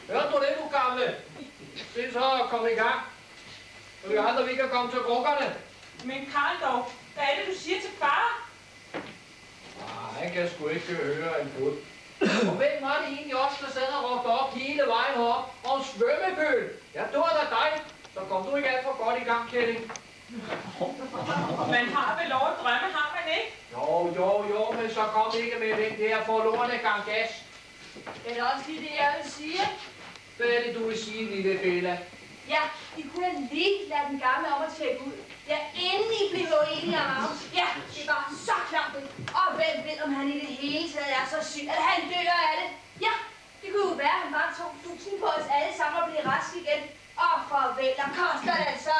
Hørte du det, du gamle? Se så at komme i gang. Så vi andre, vi kan komme til rukkerne. Men Karl dog, hvad er det, du siger til far? Han kan sgu ikke høre en fod. Og hvem var det egentlig også, der sad og råbte op hele vejen op om svømmebøl? Ja, det var da dig. Så kom du ikke alt for godt i gang, Kjelling. Man har vel lov at drømme, har man ikke? Jo, men så kom ikke med den der forlorene gang gas. Det er også lige det, jeg vil sige. Hvad er det, du vil sige, lille Bella? Ja, I kunne lige lade den gamle om at tjekke ud. Ja, inden I blev uenige om ham. Ja, det var så klart. Og hvem ved, om han i det hele taget er så syg, at han dør af det. Ja, det kunne jo være, at han bare tog 1000 på os alle sammen og blev rask igen. Og farvel, der koster det altså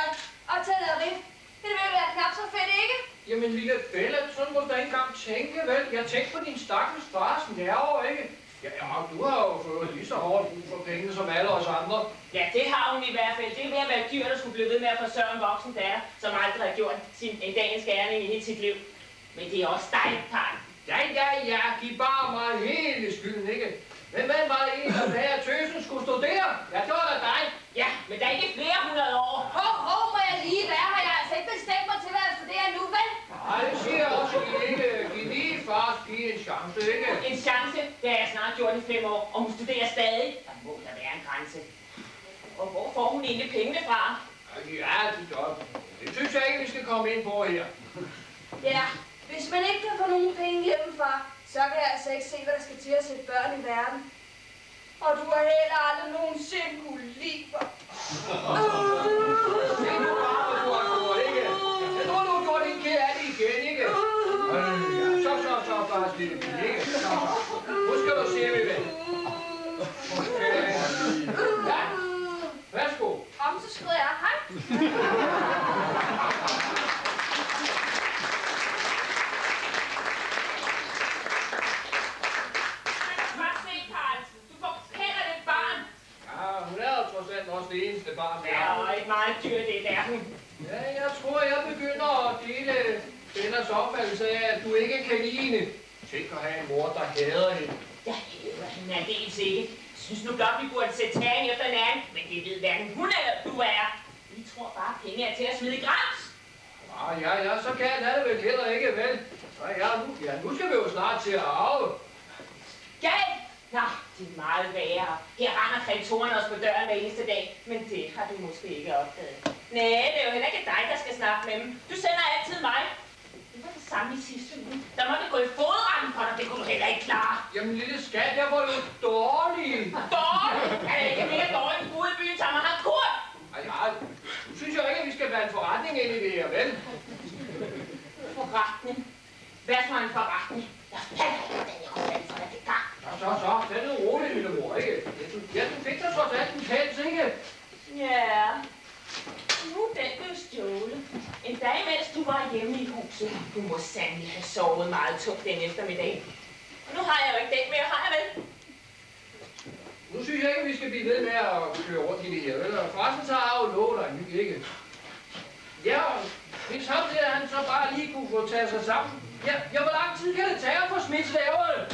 og tage rift. Det vil være knap så fedt, ikke? Jamen, lille Bella, sådan må du da ikke engang tænke, vel? Jeg tænkte på din stakkels fars nerver, ikke? Ja, du har jo fået lige så hårdt brug for penge som alle os andre. Ja, det har hun i hvert fald. Det er ved at være dyrt at skulle blive ved med at forsørge en voksen datter, som aldrig har gjort en dagens gerning i hele sit liv. Men det er også dig, Karl. Ja, giv bare mig hele skylden, ikke? Men hvem var det egentlig, som her tøsen skulle studere? Ja, det var da dig. Ja, men der er ikke flere 100 år. Må jeg lige være her? Jeg har altså ikke bestemt mig til, hvad jeg studerer nu, vel? Nej, det siger jeg også, at I ikke giv lige fars pige en chance, ikke? En chance, det har jeg snart gjort i 5 år, og hun studerer stadig. Der må der være en grænse. Og hvor får hun egentlig pengene fra? Ja, det gør. Det synes jeg ikke, vi skal komme ind på her. Ja, hvis man ikke kan få nogen penge hjemmefra, så kan jeg altså ikke se, hvad der skal til at sætte børn i verden. Og du har heller aldrig nogensinde kunne lide mig. Se nu bare, hvad du har gjort, ikke? Jeg tror, du har gjort en kære af det igen, ikke? Så, fars lille pige, ikke? Så. Nu skal du se, vi ven. Ja, værsgo. Kom så skriver jeg hej. Ja, hun er jo trods alt også det eneste barn, vi Ja, har. og et meget dyr det er hun. Ja, jeg tror, jeg begynder at dele Benners opfattelse af, at du ikke kan lide hende. Tænk at have en mor, der hader hende. Jeg hader hende aldeles ikke. Jeg synes nu godt, vi burde sætte tæring efter en anden, men det ved hverken hun eller du er. Vi tror bare, penge er til at smide i grams. Ja, så kan jeg det vel heller ikke, vel? Ja, nu skal vi jo snart til at arve. Galt! Nå, det er meget værre. Her render kreditorerne os på døren hver eneste dag, men det har du måske ikke opdaget. Nej, det er jo heller ikke dig, der skal snakke med dem. Du sender altid mig. Det var det samme i sidste uge. Der måtte gå i fodretten på dig, det kunne du heller ikke klare. Jamen lille skat, jeg var jo dårlig. Dårlig? Er det ikke mere dårligt end ude i byen, som har kurt? Ja, nu synes jeg ikke, at vi skal være en forretning ind i det her, vel? Forretning? Hvad for en forretning? Jeg falder ikke den i opfattelse, hvad det gør. Så. Tag det roligt, lille mor, ikke? Ja, du fik da trods alt en pels, ikke? Ja. Nu er den blev stjålet. En dag, mens du var hjemme i huset. Du må sandelig have sovet meget tungt den eftermiddag. Og nu har jeg jo ikke den mere, har jeg vel? Nu synes jeg ikke, at vi skal blive ved med at køre rundt i det her, vel? Og forresten så har jeg jo lovet dig en ny, ikke? Ja, hvis ham der, han så bare lige kunne få taget sig sammen. Ja, hvor lang tid kan det tage at få smidt slaverne?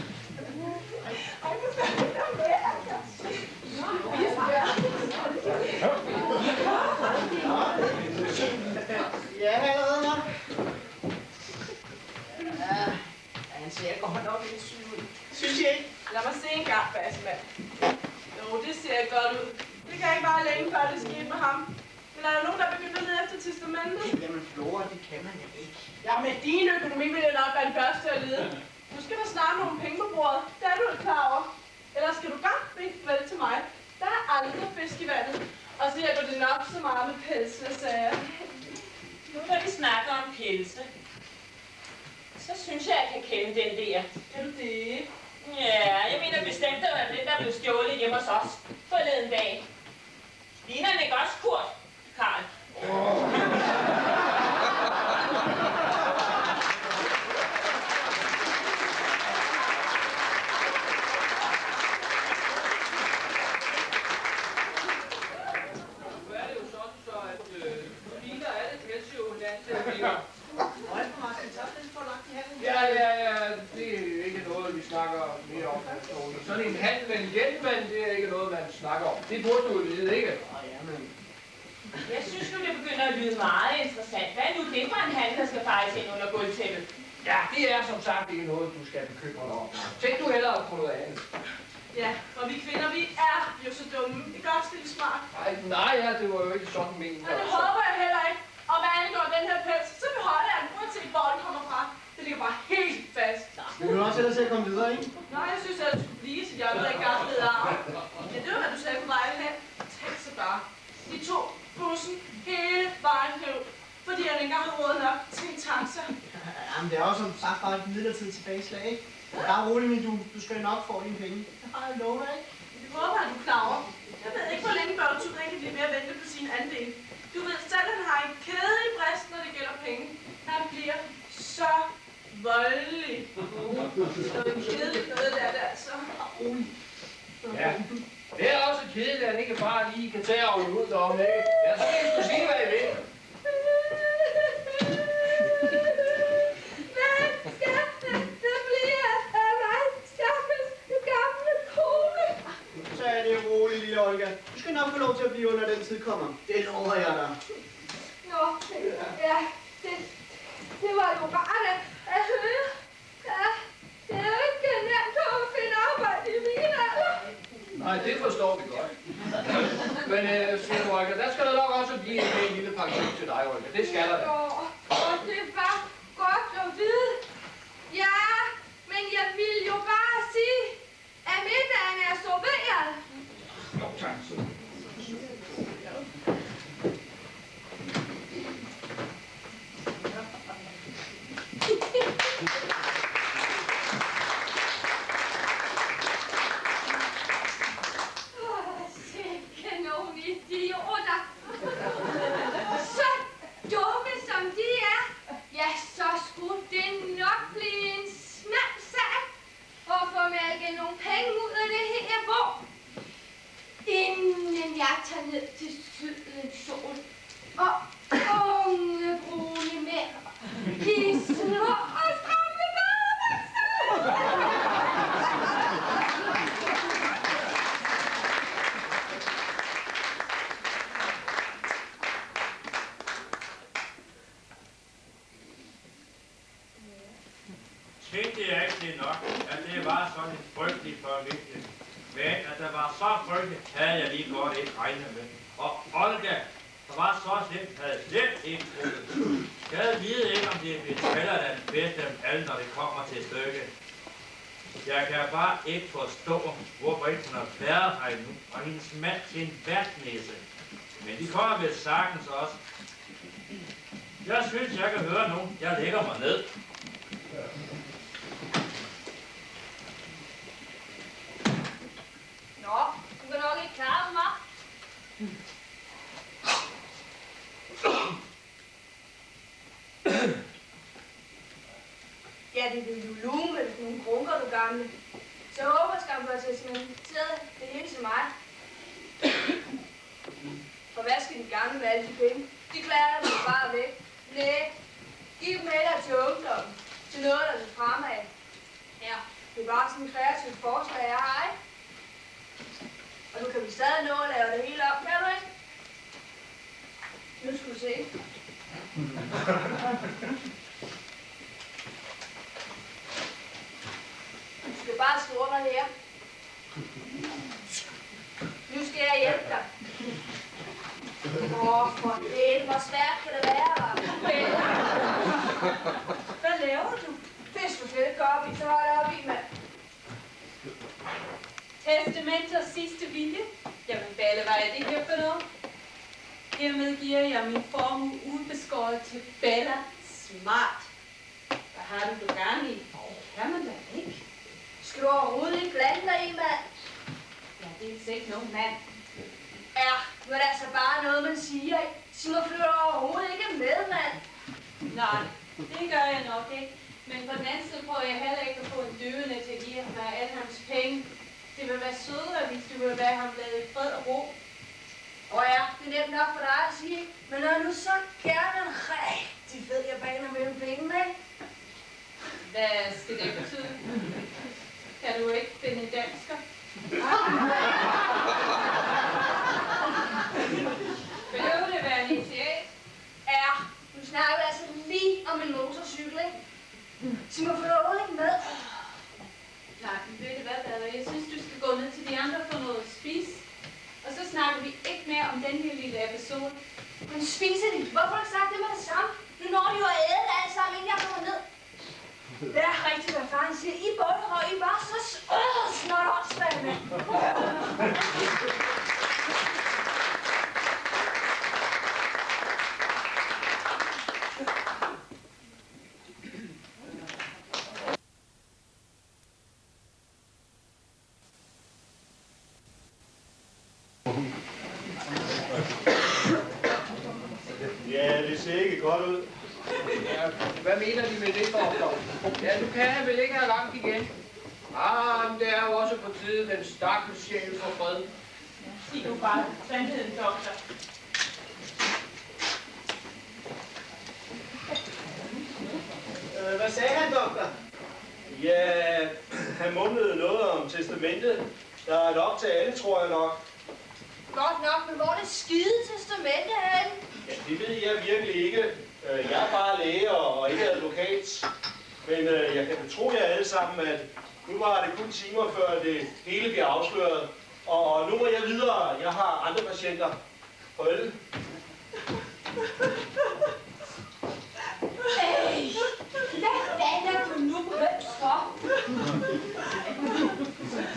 Ja, herreder. Ja, han ser godt nok lidt syg ud. Synes I ikke? Lad mig se en gang, Bassemand. Jo, det ser godt ud. Det kan ikke bare længe før det skete med ham. Men er der nogen, der er begyndt at lede efter testamentet? Jamen, Flora, det kan man jo ikke. Ja, med din økonomi vil jeg nok være den første at lede. Nu skal der snart nogle penge på bordet. Det er du ikke klar over. Eller skal du godt vinke vel til mig? Der er andre fisk i vandet. Og så hjælper det nok så meget med pelsene, sagde jeg. Nu når vi snakker om pelse, så synes jeg kan kende den der. Er du det? Ja, jeg mener bestemt, at det der blev stjålet hjemme hos os forleden dag. Ligner den ikke også, Kurt, Karl? Nu er det jo sådan, så at du ligner alle pelse jo hinanden til at blive. Ja, det er ikke noget, vi snakker mere om. Sådan en handel med en gentleman, det er ikke noget, man snakker om. Det burde du jo vide, ikke? Jeg synes nu, det begynder at lyde meget interessant. Hvad er nu det for en handel, der skal fejes ind under gulvtæppet? Ja, det er som sagt ikke noget, du skal bekymre dig om. Tænk du hellere på noget andet. Ja, og vi kvinder, vi er jo så dumme. Det gør os lidt smart. Nej, det var jo ikke sådan ment. Og det håber jeg heller ikke. Og hvad angår den her pels, så beholder jeg den, uanset hvor den kommer fra. Det ligger bare helt fast. Vi vil også ellers se at komme videre, ikke? Nej, jeg synes, at du skulle blive, så jeg ved ikke engang ved arv. Ja, det var, hvad du sagde på vej hen. Tænk så bare. De tog bussen hele vejen herud, fordi jeg ikke engang har råd nok til en taxa. Jamen, det er jo som sagt bare et midlertidigt tilbageslag, ikke? Der er roligt, men du skal nok få dine penge. Ej, jeg lover ikke. Det håber jeg, du er klar over. Jeg ved ikke, hvor længe Børgetud kan blive ved at vente på sin andel. Du ved selv, at han har en kæde i brist, når det gælder penge. Han bliver så voldelig. Det er jo kedeligt noget, der er det altså. Ja, det er også kedeligt, at han ikke bare lige kan tage og ud derom, ikke? Jeg tror, jeg skulle sige, hvad I vil. Det bliver af mig, stakkels gamle kone. Så er det roligt, lille Olga. Du skal nok få lov til at blive under den tid kommer. Det lover jeg dig. Nå, ja, det var jo rart at høre. Ja, det er jo ikke nemt at finde arbejde i min alder. Nej, det forstår vi godt. Men, Svend Olga, der skal der nok også blive en lille pension til dig, Olga. Det skal der da. Og det var godt at vide. Ja, men jeg ville jo bare sige, at middagen er serveret. Jo, tak. Sikke nogle idioter. som de er, ja, så skulle det nok blive en smal sag at få mærket nogle penge ud af det her bord, inden jeg tager ned til sydens sol og unge brune mænd i små og stramme Tænkte jeg ikke det nok, at det var sådan en frygtelig familie. Men at der var så frygteligt, havde jeg lige godt ikke regnet med. Og Olga, der var så slemt, havde slet ikke troet. Jeg ved ikke, om det er blevet heller den bedste af alle, når det kommer til stykket. Jeg kan bare ikke forstå, hvorfor ikke hun har været her endnu, og hendes mand til en vatnæse. Men de kommer vel sagtens også. Jeg synes, jeg kan høre nogen. Jeg lægger mig ned. Nå, du kan nok ikke klare mig. Ja, det vil du lume med nogle grunker, du gamle. Så håber jeg, at få testamenteret det hele til mig. For hvad skal de gamle med alle de penge? De klarer dem bare væk. Næh, giv dem hellere til ungdommen. Til noget, der vil fremad. Ja, det er bare sådan et kreativt forslag, jeg har, ikke? Og nu kan vi stadig nå at lave det hele op, kan du ikke? Nu skal du se. Du skal bare skrive under her. Nu skal jeg hjælpe dig. For det, hvor svært kan det være, hva'? Hvad laver du? Det skal du slet ikke gå op i, så hold op i, mand. Testament og sidste vilje. Jamen, Balle, hvad er det her for noget? Hermed giver jeg min formue ubeskåret til Bella Smart. Hvad har du gang i? Kan man da ikke? Skal du overhovedet ikke blande dig i, mand? Ja, det er sikkert nogen mand. Ja, men altså bare noget, man siger, ikke? Simon flytter overhovedet ikke med, mand. Nej, det gør jeg nok ikke. Men på den anden side prøver jeg heller ikke at få en døende til at give mig alle hans penge. Det vil være sødere, hvis du vil være ham lavet i fred og ro. Ja, det er nemt nok for dig at sige, men når du så gerne en rigtig fed japaner mellem pengene, ikke? Hvad skal det betyde? Kan du ikke finde en dansker? Behøver det være en initiat? Ja, nu snakker vi altså lige om en motorcykel, ikke? Simon flytter overhovedet ikke med. Nej, ved du hvad, Bader? Jeg synes, du skal gå ned til de andre for noget at spise. Og så snakker vi ikke mere om den her lille episode. Men spiser de? Hvorfor har du ikke sagt det med det samme? Nu når de jo at æde det alt sammen, inden jeg kommer ned. Det er rigtigt, hvad faren siger. I bundehøj, I var så snart åndssvagt, mand. Ja, det ser ikke godt ud. Ja, hvad mener de med det, doktor? Ja, du kan vel ikke have langt igen. Men det er jo også på tide, den stakkels sjæl for fred. Sig du bare sandheden, doktor. Hvad sagde han, doktor? Ja, han mumlede noget om testamentet. Der er nok til alle, tror jeg nok. Godt nok, men hvor er det skide testamente henne? Ja, det ved jeg virkelig ikke. Jeg er bare læge og ikke advokat. Men jeg kan betro jer alle sammen, at nu var det kun timer før det hele bliver afsløret. Og nu må jeg videre. Jeg har andre patienter. Farvel. Hvad er du nu brøds for?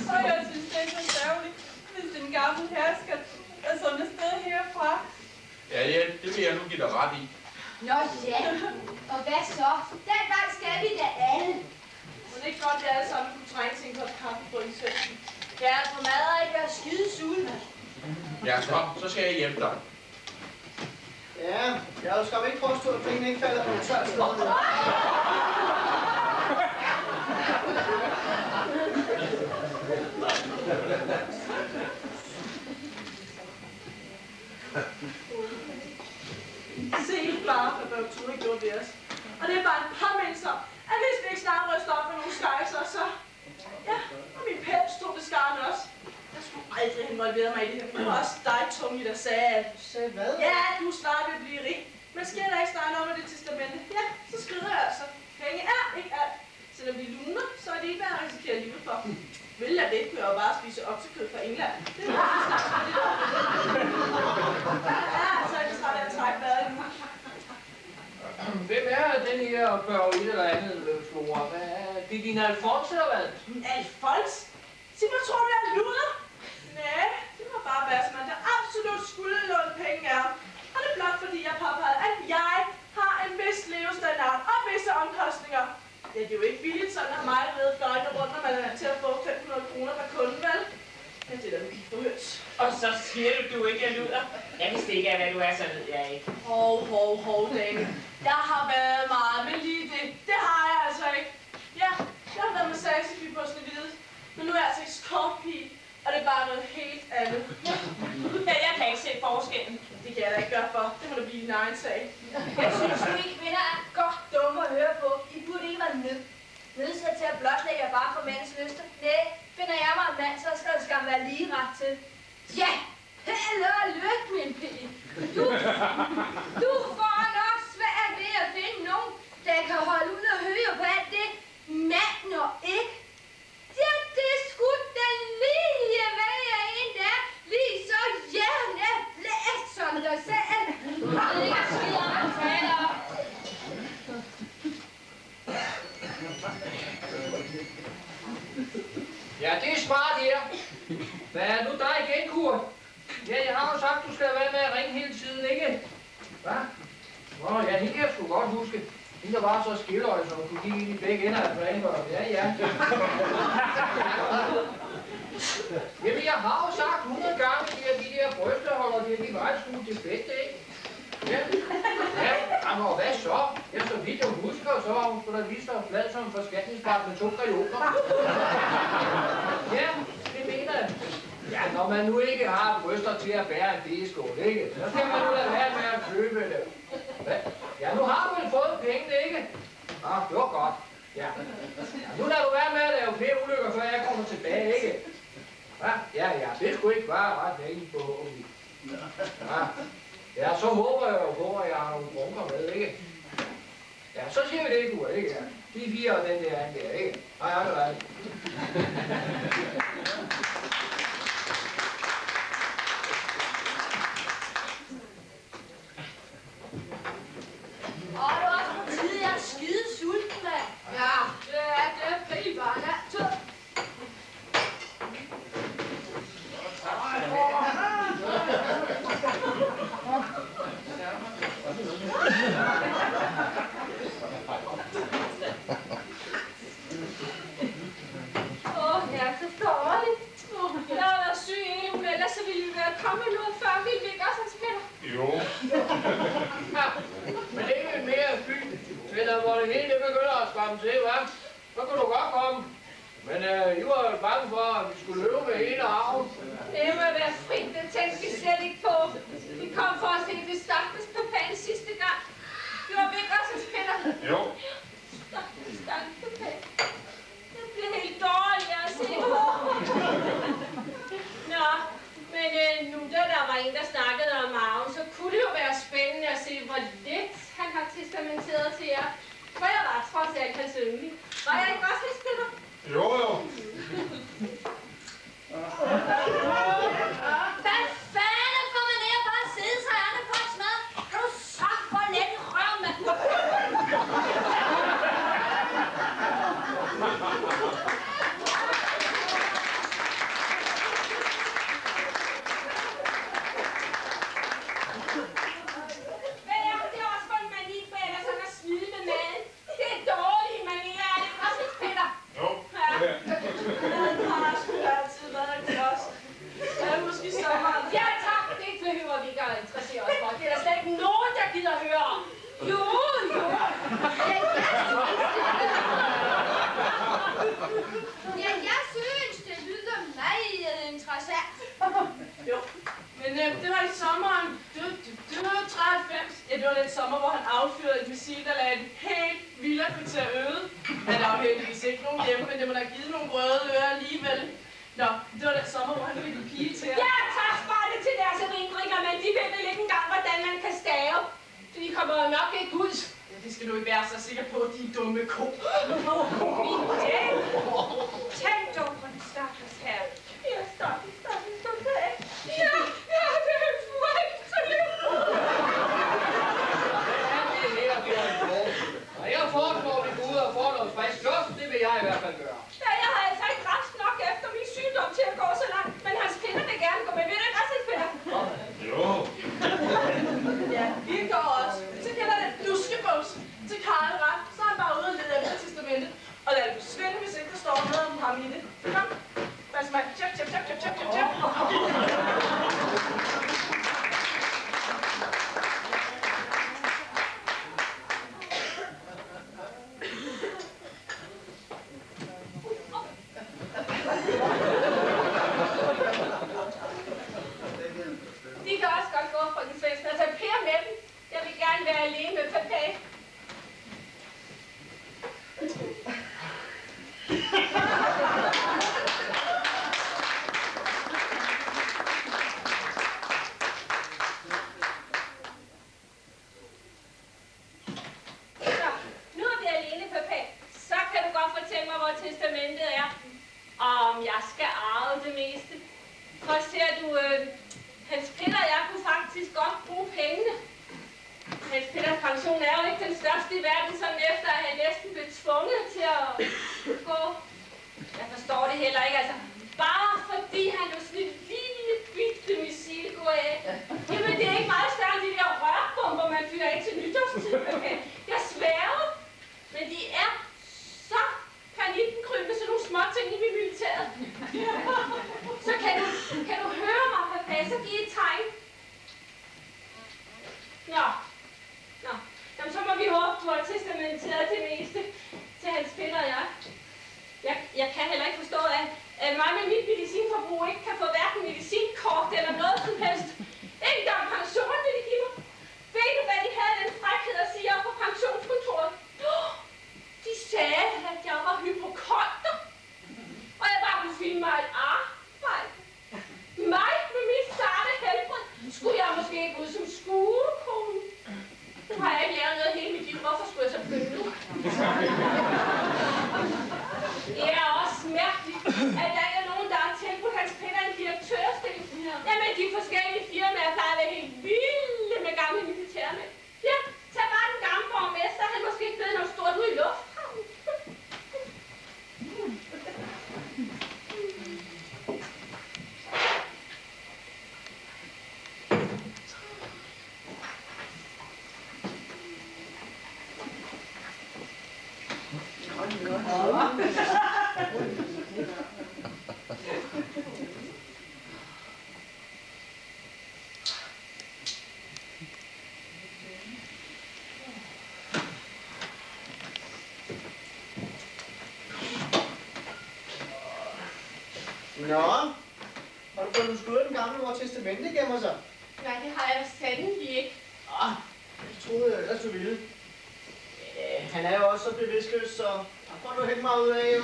Og jeg synes, det er så sørgeligt, hvis den gamle hersker er sådan et sted herfra. Ja, det vil jeg nu give dig ret i. Nå ja, og hvad så? Den vej skal vi da alle. Men det er godt, at alle sammen kunne trænge til en kop kaffe på en søndag. Ja, for mad er ikke være skide sulten. Ja, så skal jeg hjælpe dig. Ja, jeg vil skam ikke påstå, at pengene ikke falder på en tør sted. Se bare, hvad Bertone gjorde ved os. Og det er bare en påmindelse om, at hvis vi ikke snart ryster op med nogle skejser, så... Ja, og min pels tog det skaren også. Jeg skulle aldrig involvere mig i det her. Det var også dig, Tungi, der sagde, at... Sagde hvad? Ja, du snart vil blive rig. Men sker der ikke snart noget med det testamente? Ja, så skrider jeg altså. Penge er ikke alt. Selvom de luner, så er det ikke værd at risikere livet for. Vil jeg det, kunne jeg jo bare spise oksekød fra England. Det er jo så snart med det. Ja, altså ikke træt af at trække vejret nu. Hvem er den her bør et eller andet, Flora? Det er din Alfons, eller hvad? Alfons? Sig mig, tror du, jeg er luder? Nej, det var bare Bassmann, der absolut skulle låne penge af ham. Og det er blot fordi, jeg påpegede, at jeg har en vis levestandard og visse omkostninger. Ja, det er jo ikke billigt sådan at have mig med døgnet rundt, når man er til at få 500 kroner per kunde, vel? Men det er da vi kan forhøres. Og så siger du ikke er luder. Jeg vidste ikke, hvad du er, så ved jeg ikke. Hov, David. Jeg har været meget, men lige det har jeg altså ikke. Ja, jeg har været massagepige på Snevide, men nu er jeg altså escortpige, og det er bare noget helt andet. Ja, jeg kan ikke se forskellen. Det kan jeg da ikke gøre for. Det må da blive din egen sag. Jeg synes, I kvinder er godt dumme at høre på. I burde ikke være nødsat til at blotlægge jer bare for mænds lyster. Nej, finder jeg mig en mand, så skal det skam være lige ret til. Ja, held og lykke, min pige. Du får nok svært ved at finde nogen, der kan holde ud og høre på alt det mand og ikke. Ja, det skulle da lige være en der, lige så hjerne blæst som dig selv. Du ved ikke at skide om at tale om. Ja, det er smart her. Hvad er nu dig igen, Kurt? Ja, jeg har jo sagt, du skal være med at ringe hele tiden, ikke? Hvad? Nå, ja, hende jeg skulle godt huske. Hende der var så skilløj, så hun kunne give ind i begge ender af frængeren. Ja. Jamen, jeg har jo sagt 100 gange, at de der brysteholder, de var et skud til bedste, ikke? Ja, jamen, og hvad så? Ja, så vidt jeg husker, så har hun sgu da vist sig flad som en forskandingspark med 2 reoler. Ja, det mener jeg. Ja, når man nu ikke har bryster til at bære en digeskål, ikke? Så skal man nu lade være med at købe det. Hvad? Ja, nu har du vel fået pengene, ikke? Ah, det var godt. Ja. Nu lader du være med at lave flere ulykker, før jeg kommer tilbage, ikke? Ja, det skulle ikke bare ret længe på. Ja, så håber jeg jo på, at jeg har nogle bunker med, ikke? Ja, så siger vi det, du, ikke? Ja. De 4 og den der anden der, ikke? Nej, det var det. Og det er også på tide, jeg er skide sulten, mand. Ja, det er pænt bare. Ja, tød. Ja, så dårligt. Jeg har været syg i en uge, ellers så ville vi være kommet noget før. Ville vi ikke også, Hans Peter? Jo. Ja, men det er jo mere fyldt. Eller hvor det hele begynder at skræmme til, hva'? Så kan du godt komme. Men I var jo bange for, at vi skulle løbe med hele arven. Det må være frit, det tænkte vi slet ikke på. Vi kom for at se det stakkels papane sidste gang. Det var vi ikke også, Hans Peter? Jo. Stakkels papane. Jeg blev helt dårlig at se på. Nå, men nu da der var en, der snakkede om arven, så kunne det jo være spændende at se, hvor lidt han har testamenteret til jer. For jeg var trods alt hans yndling. Var jeg ikke også, Hans Peter? Jo. Hvad fanden får man ned og bare sidde sig ærne på et smad? Kan du så få let i røven, mand? Hvad er det også for en mani, for ellers han at smide med maden? Det er dårlige manier, er det ikke også, Hans Peter? Jo. Maden har sgu altid været en kost. er så sikker på, din dumme ko. Min dame. Tænk dog på den stakkels herre. Ja, stakkels herre. Ja, det er frygteligt. Og jeg foreslår, at vi går ud og får noget frisk luft. Det vil jeg i hvert fald gøre. Ja, jeg har altså ikke rask nok efter min sygdom til at gå så langt, men hans Peter vil gerne gå med. Vil du ikke også, Hans Peter? Jo. Ja, vi går også. Så kalder det duskebums til Karl Ret. Så er han bare ude og lede efter testamentet. Og lad det forsvinde, hvis ikke der står noget om ham i det. Kom. Basman. Tjep, tjep, tjep, tjep, tjep, tjep. De kan også godt gå, frøken Svendsen. Altså, Per med dem. Jeg vil gerne være alene med papa. Så, nu er vi alene, papa. Så kan du godt fortælle mig, hvor testamentet er. Og om jeg skal arve det meste. For ser du, Hans Peter og jeg kunne faktisk godt bruge pengene. Hans Peters pension er jo ikke den største i verden, sådan efter at han næsten blev tvunget til at gå. Jeg forstår det heller ikke, altså. Bare fordi han jo sådan et lille bitte missil går af. Jamen det er ikke meget større end de der rørbomber, man fyrer af til nytårstid. Okay? Jeg sværger. Men de er så panikkenkrybende, sådan nogle små ting i militæret. Så kan du høre mig, papa, så giv et tegn. Nå. Jamen, så må vi håbe, du har testamenteret det meste til Hans Peter og jeg. Jeg kan heller ikke forstå, at mig med mit medicinforbrug ikke kan få hverken medicinkort eller noget som helst. Ikke engang pension vil de give mig. Ved du, hvad de havde den frækhed at sige op på pensionskontoret? De sagde, at jeg var hypokonter, og jeg bare kunne finde mig et arbejde. Mig med mit sarte helbred skulle jeg måske ikke ud som skuekone. Nu har jeg ikke lært noget hele mit liv. Hvorfor skulle jeg så begynde nu? Det er også mærkeligt, at der ikke er nogen, der har tilbudt Hans Peter en direktørstilling. Jamen, de forskellige firmaer plejer at være helt vilde med gamle militærmænd. Ja, tag bare den gamle borgmester. Han måske ikke ved noget stort ud i lufthavnen. Nå, har du fået lusket den gamle, hvor testamentet gemmer sig? Nej, det har jeg sandelig ikke. Jeg troede ellers, du ville. Han er jo også så bevidstløs, så der får du helt meget ud af, jo.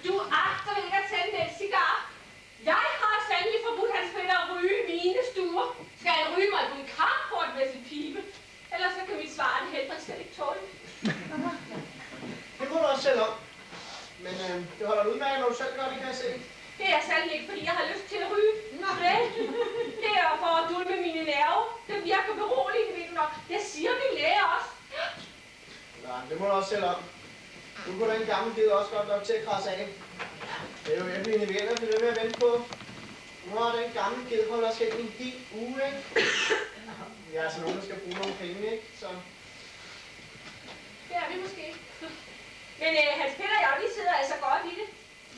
Du agter ikke at tænde den cigar. Jeg har sandelig forbudt Hans Peter at ryge i mine stuer. Skal han ryge mig en karport med sin pibe? Ellers så kan mit svar det helbred slet ikke tåle. Det må du også selv om. Men det holder du udmærket, når du selv gør det, kan jeg se. Det er sandelig ikke, fordi jeg har lyst til at ryge. Nej. Det er for at dulme mine nerver. Det virker beroligende, ved du nok. Det siger min læge også. Nej, det må du også selv om. Nu kunne den gamle ged også godt nok til at krasse af. Det er jo virkelig en event, at vi er ved at vente på. Nu har den gamle ged holdt os hen i en hel uge, ikke? Vi er altså nogen, der skal bruge nogle penge, ikke? Så... Det er vi måske. Men Hans Peter og jeg, de sidder altså godt i det.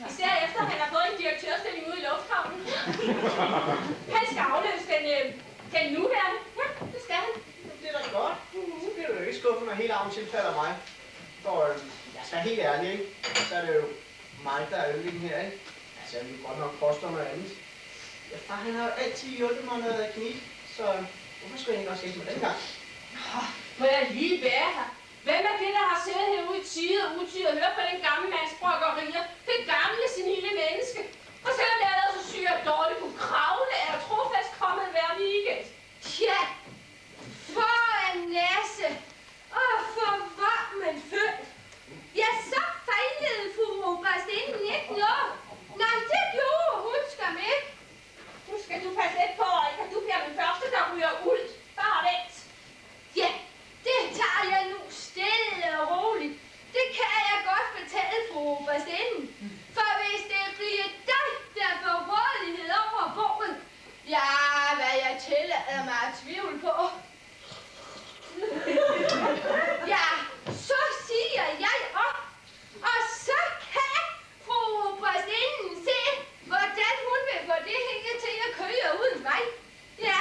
Især efter, at han har fået en direktørstilling ude i lufthavnen. Han skal afløse den nuværende. Ja, det skal han. Det bliver da godt. Så bliver du jo ikke skuffet, når hele arven tilfalder mig. For jeg skal være helt ærlig, ikke? Så er det jo mig, der er øllingen her, ikke? Altså, jeg vil godt nok påstå noget andet. Ja, far, han har jo altid hjulpet mig noget knib, så hvorfor skulle jeg ikke også hjælpe mig den gang? Må jeg lige være her? Hvem er det, der har siddet herude i tide og utide og hørt på den gamle mands brokkerier? Det gamle, senile menneske. Og selvom jeg har været så syg og dårlig kunne kravle, er jeg trofast kommet hver weekend. Ja, for en næse. Og for hvor man følt. Ja, så fejlede fru Oberstinden ikke noget. Nej, det gjorde hun skam ikke. Nu skal du passe lidt på, Olga. Du bliver den første, der ryger ud. Bare vent. Ja, det tager jeg nu stille og roligt. Det kan jeg godt fortælle fru Oberstinden. For hvis det bliver dig, der får rådighed over bordet, ja, hvad jeg tillader mig at tvivle på. Ja, så siger jeg op, og så kan fru Oberstinden se, hvordan hun vil få det hele til at køre uden mig. Ja,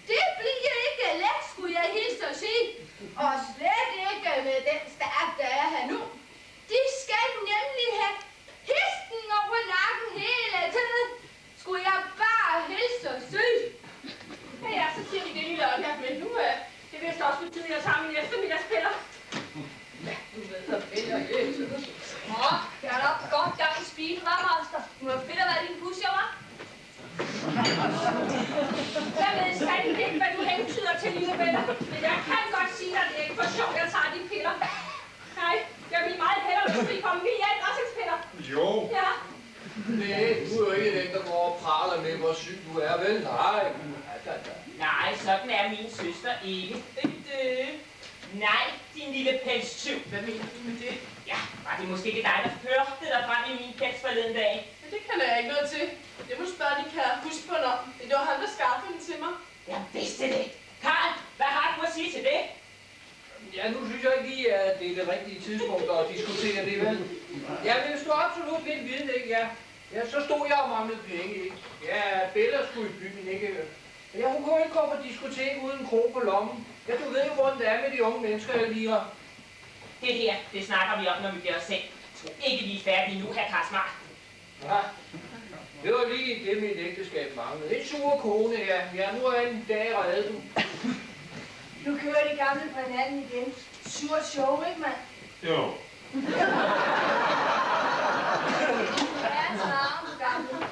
det bliver ikke let, skulle jeg hilse at sige. Og slet ikke med den start, der er her nu. De skal nemlig have hesten over nakken hele tiden. Skulle jeg bare hilse at sige. Ja, så siger vi det lille Olga, men nu det vist også betyder, at jeg tager min eftermiddagspiller. Ja, du ved, der piller ikke. Jeg er nok godt gang i speed, hva' monster? Du har fedt at være din pusher, hva'? Jeg ved sandelig ikke, hvad du hentyder til, lille venner. Men jeg kan godt sige dig, at det er ikke for sjovt, jeg tager dine piller. Nej, jeg vil meget hellere, hvis vi kommer via en græsningspiller. Jo. Ja. Nej, du er jo ikke den, der går og praler med, hvor syg du er, vel? Nej. Nej, sådan er min søster ikke. Ikke det. Nej, din lille pelstyv. Hvad mener du med det? Ja, var det måske ikke dig, der hørte dig frem i min pels forleden dag? Men det kan jeg ikke noget til. Det må spørge de kan huske på noget. Det var han, der skaffede den til mig. Jeg vidste det. Karl, hvad har du at sige til det? Ja, nu synes jeg ikke lige, at det er det rigtige tidspunkt at diskutere det, vel? Ja, men hvis du absolut vil vide det, ikke? Ja, så stod jeg og manglede penge, ikke? Ja, Bella skulle i byen, ikke? Ja, hun kunne ikke gå på diskotek uden en krog på lommen. Ja, du ved jo, hvordan det er med de unge mennesker, jeg liger. Det her, det snakker vi om, når vi bliver os selv. Ikke lige færdige nu, herr Karsmark. Ja, det var lige det, mit ægteskab manglede. En sur kone, ja. Ja, nu er en dag reddet, du. Nu kører de gamle på hinanden igen. Surt show, ikke mand? Jo. Ja, navn, du gamle.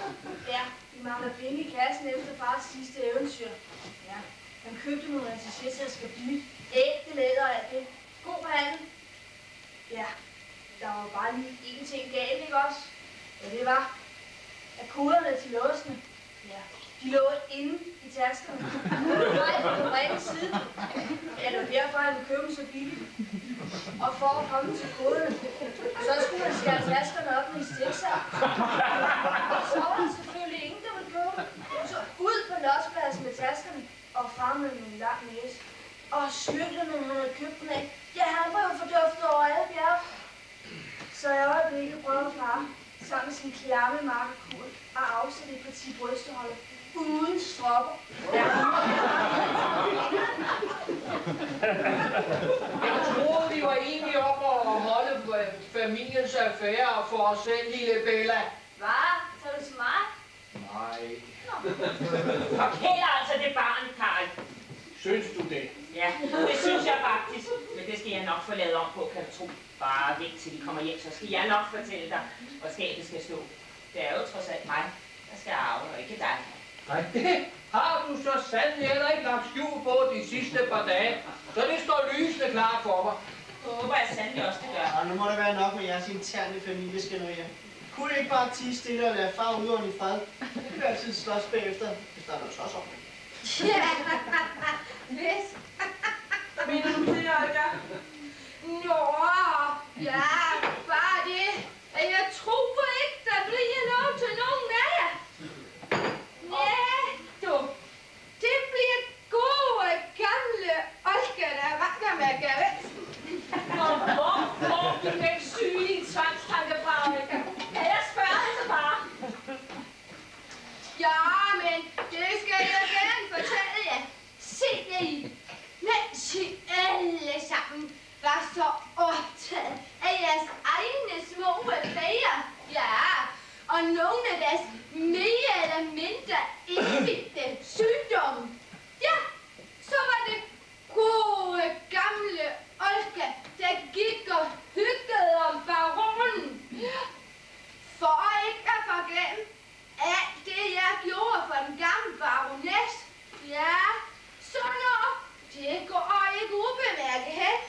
Ja, vi mangler penge i kassen efter fars sidste eventyr. Ja, han købte nogle antichetasker billigt. Ægte læder og alt det. God behandling. Ja, der var bare lige én ting galt, ikke også? Ja, det var, at koderne til låsene, ja, de lå inde i taskerne. Nej, på den rene side. Ja, det var derfor, han ville købe dem så billigt. Og for at komme til koderne, så skulle man skære taskerne op med en stiksag. Og så var der selvfølgelig ingen, der ville købe dem. Så ud på lodspladsen med taskerne og frem med en lang næse. Og cyklerne, han havde købt den af, ja, han var jo forduftet over alle bjerg. Så i øjeblikket prøvede far sammen med sin klamme markerkur at afsætte et parti brysteholder uden stropper. Ja. Jeg troede, vi var enige om at holde familiens affære for os selv, lille Bella. Hvad? Tager du til mig? Nej. Forkæler altså det barn, Karl. Synes du det? Ja, det synes jeg faktisk. Men det skal jeg nok få lavet om på, kan du tro. Bare vent til de kommer hjem, så skal jeg nok fortælle dig, hvor skabet skal stå. Det er jo trods alt mig, der skal arve, og ikke dig. Nej, det har du så sandelig heller ikke lagt skjul på de sidste par dage. Så det står lysende klart for mig. Det håber jeg sandelig også, det gør. Og nu må det være nok med jeres interne familieskænderier. Kunne I ikke bare tie stille og lade far udånde i fred? Det kan altid slås bagefter, hvis der er noget slås om. Ja, hvis. Hvad mener du med det, Olga? Nå, ja, bare det, at jeg tror ikke, der bliver noget til nogen af jer. Ja, du, det bliver gode, gamle Olga, der vakker med gevinsten. Og hvor får du den sygelige tvangstanke fra, Olga? Ja, jeg spørger altså bare. Ja, men det skal jeg gerne fortælle jer. Se jer i, mens I alle sammen var så optaget af jeres egne små affærer. Ja, og nogle af deres mere eller mindre indvigte sygdomme. Ja, så var det gode gamle Olga, der gik og hyggede om baronen. For ikke at forglemme alt det, jeg gjorde for den gamle baroness. Ja, så noget, det går ikke ubemærket hen.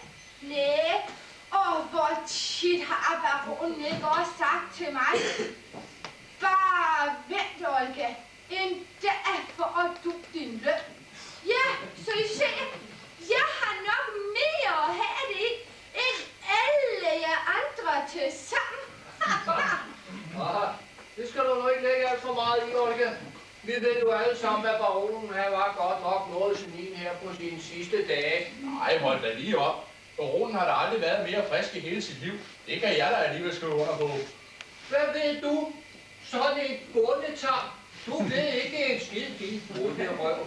Næh, og hvor tit har baronen ikke også sagt til mig. Bare vent, Olga, en dag for at du din løn. Ja, så I ser, jeg har nok mere at have det i, end alle jer andre til sammen. Det skal du nu ikke lægge alt for meget i, Olga. Vi ved jo alle sammen, at baronen her var godt nok noget senil her på sine sidste dage. Nej, hold da lige op. Baronen har da aldrig været mere frisk i hele sit liv. Det kan jeg da alligevel skrive under på. Hvad ved du? Sådan et bondetam. Du ved ikke en skid din brudte røv.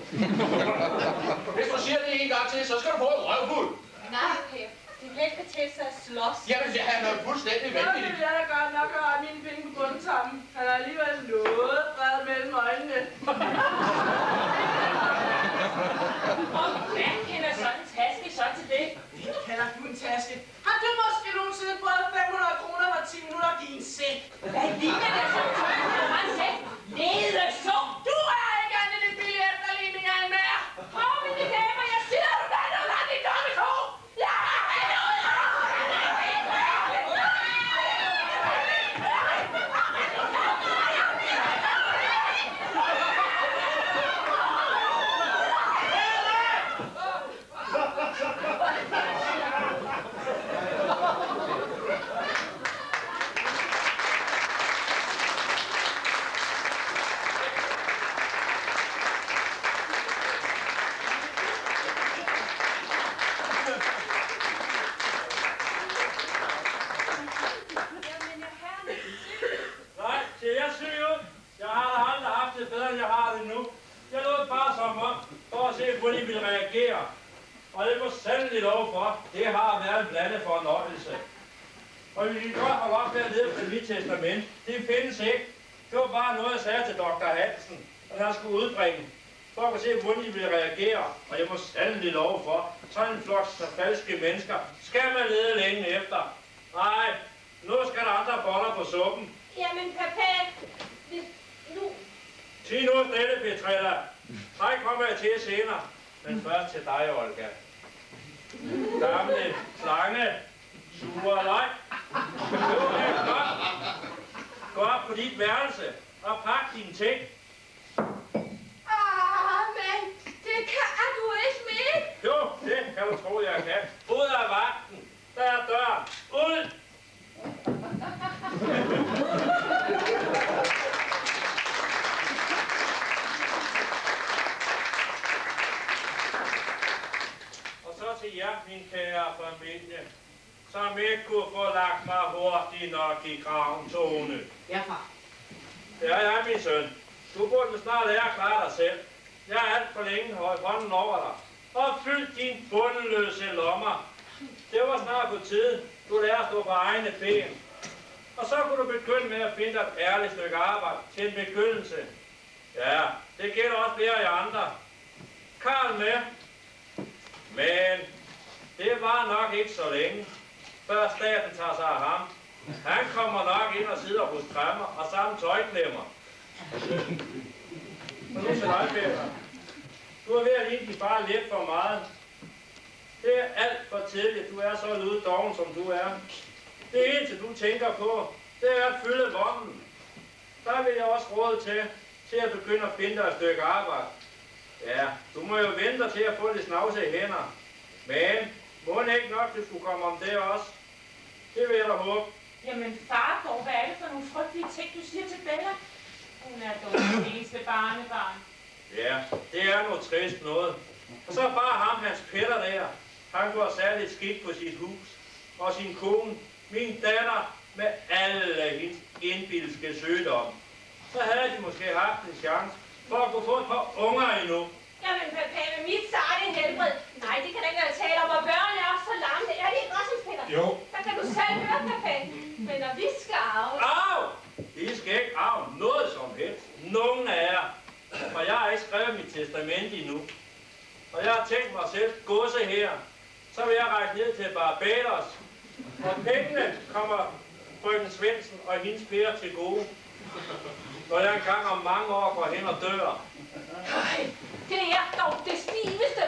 Hvis du siger det en gang til, så skal du få en røvfuld. Nej, Per. Det er helt til sig at slås. Jamen, det er noget fuldstændig Så vanvittigt. vil jeg da godt nok have mine penge på bundtammen. Han har alligevel noget bred mellem øjnene. Og hvad kender sådan en taske så til det? Det kalder du en taske. Har du måske nogensinde fået 500 kroner for 10 minutter at give en sæk? Hvad ligner der så tøj på en sæt? Lede så! Du er ikke andet end billig efterligning af en mær. Åh, mine damer, jeg siger, du der er noget land i dumme ko! Ja, Nej, det jeg syg ud. Jeg har da aldrig haft det bedre, end jeg har det nu. Jeg lod bare som om, for at se, hvordan I vil reagere. Og det må sandelig lov for, det har været en blandet fornøjelse. Og vi kan godt holde op med at lede på mit testament. Det findes ikke. Det var bare noget, jeg sagde til Dr. Hansen, at han skulle udbringe. For at se, hvordan I vil reagere. Og jeg må sandelig lov for, sådan en flok falske mennesker skal man lede længe efter. Nej, nu skal der andre boller på suppen. Jamen, papa, nu... Sig nu stille, Petrella. Nej, kommer jeg til senere. Men først til dig, Olga. Gamle slange. Sure leg. Nu er det godt. Gå op på dit værelse og pak dine ting. Men det kan du ikke mere. Jo, det kan du tro, jeg kan. Ud af vagten. Der er døren. Ud! Og så til jer, min kære familie, som ikke kunne få lagt mig hurtigt nok i graven, Tone. Ja, far. Det er jeg, min søn. Du burde snart lære at klare dig selv. Jeg er alt for længe holdt hånden over dig. Og fyld din bundeløse lommer. Det var snart på tide. Du lærer at stå på egne ben. Og så kunne du begynde med at finde dig et ærligt stykke arbejde til en begyndelse. Ja, det gælder også flere af jer andre. Karl med. Men det var nok ikke så længe, før staten tager sig af ham. Han kommer nok ind og sidder hos kræmmer og sammen tøjklemmer. Og nu til dig, Peter. Du er ved at ligne din far lidt for meget. Det er alt for tidligt, du er så luddoven, som du er. Det eneste, du tænker på, det er at fylde vognen. Der vil jeg også råde til at begynde at finde dig et stykke arbejde. Ja, du må jo vente til at få lidt snavse i hænder. Men må ikke nok, du skulle komme om det også. Det vil jeg da håbe. Jamen, far, dog, hvad er det for nogle frygtelige ting, du siger til Bella? Hun er dog det eneste barnebarn. Ja, det er noget trist noget. Og så bare ham, hans Peter der. Han går særligt skidt på sit hus. Og sin kone, min datter, med alle hendes indbilske sygdomme. Så havde de måske haft en chance for at kunne få et par unger endnu. Jamen, papa, med mit sarte helbred. Nej, det kan da ikke være tale om, og børn er også så langt. Er det ikke også en Peter? Jo. Der kan du selv høre, papa. Men når vi skal arve... Arv! I skal ikke arve noget som helst. Nogen af jer. For jeg har ikke skrevet mit testament endnu. Og jeg har tænkt mig selv godse her. så vil jeg rejse ned til Barbados. Og pengene kommer frøken Svendsen og hendes Per til gode. Når jeg engang om mange år går hen og dør. Det er dog det stiveste.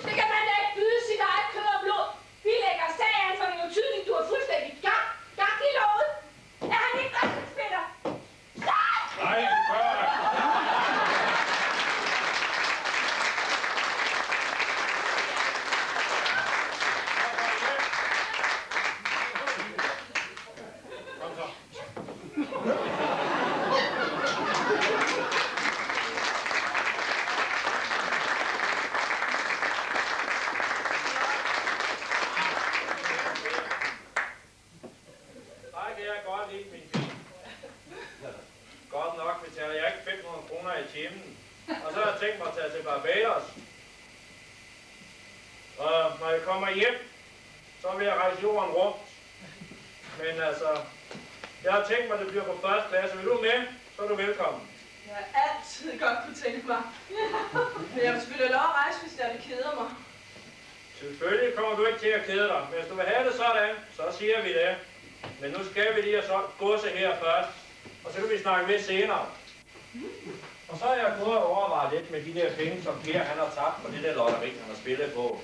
Det kan man da ikke byde sit eget kød og blod. Vi lægger sag an, for det er jo tydeligt, du er fuldstændig gang i låget. Er han ikke retsspiller? Stop! Nej, det gør jeg. Kom så. Nej, det er godt lide, min pige. Godt nok betaler jeg ikke 500 kroner i timen. Og så har jeg tænkt mig at tage til Barbados. Og når jeg kommer hjem, så vil jeg rejse jorden rundt. Men altså, jeg har tænkt mig, at det bliver på første klasse. Vil du med, så er du velkommen. Jeg har altid godt kunne tænke mig. Men jeg vil selvfølgelig have lov at rejse, hvis det keder mig. Selvfølgelig kommer du ikke til at kede dig. Men hvis du vil have det sådan, så siger vi det. Men nu skal vi lige have så godse her først. Og så kan vi snakke lidt senere. Og så har jeg gået og overvejet lidt med de der penge, som Per han har tabt på det der lotteri, han har spillet på.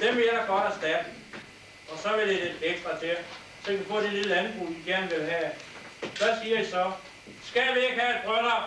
Dem vil jeg da godt erstatte. Og så vil det lidt ekstra til. Så kan vi få det lille landbrug, I gerne vil have. Hvad siger I så? Skal vi ikke have et bryllup?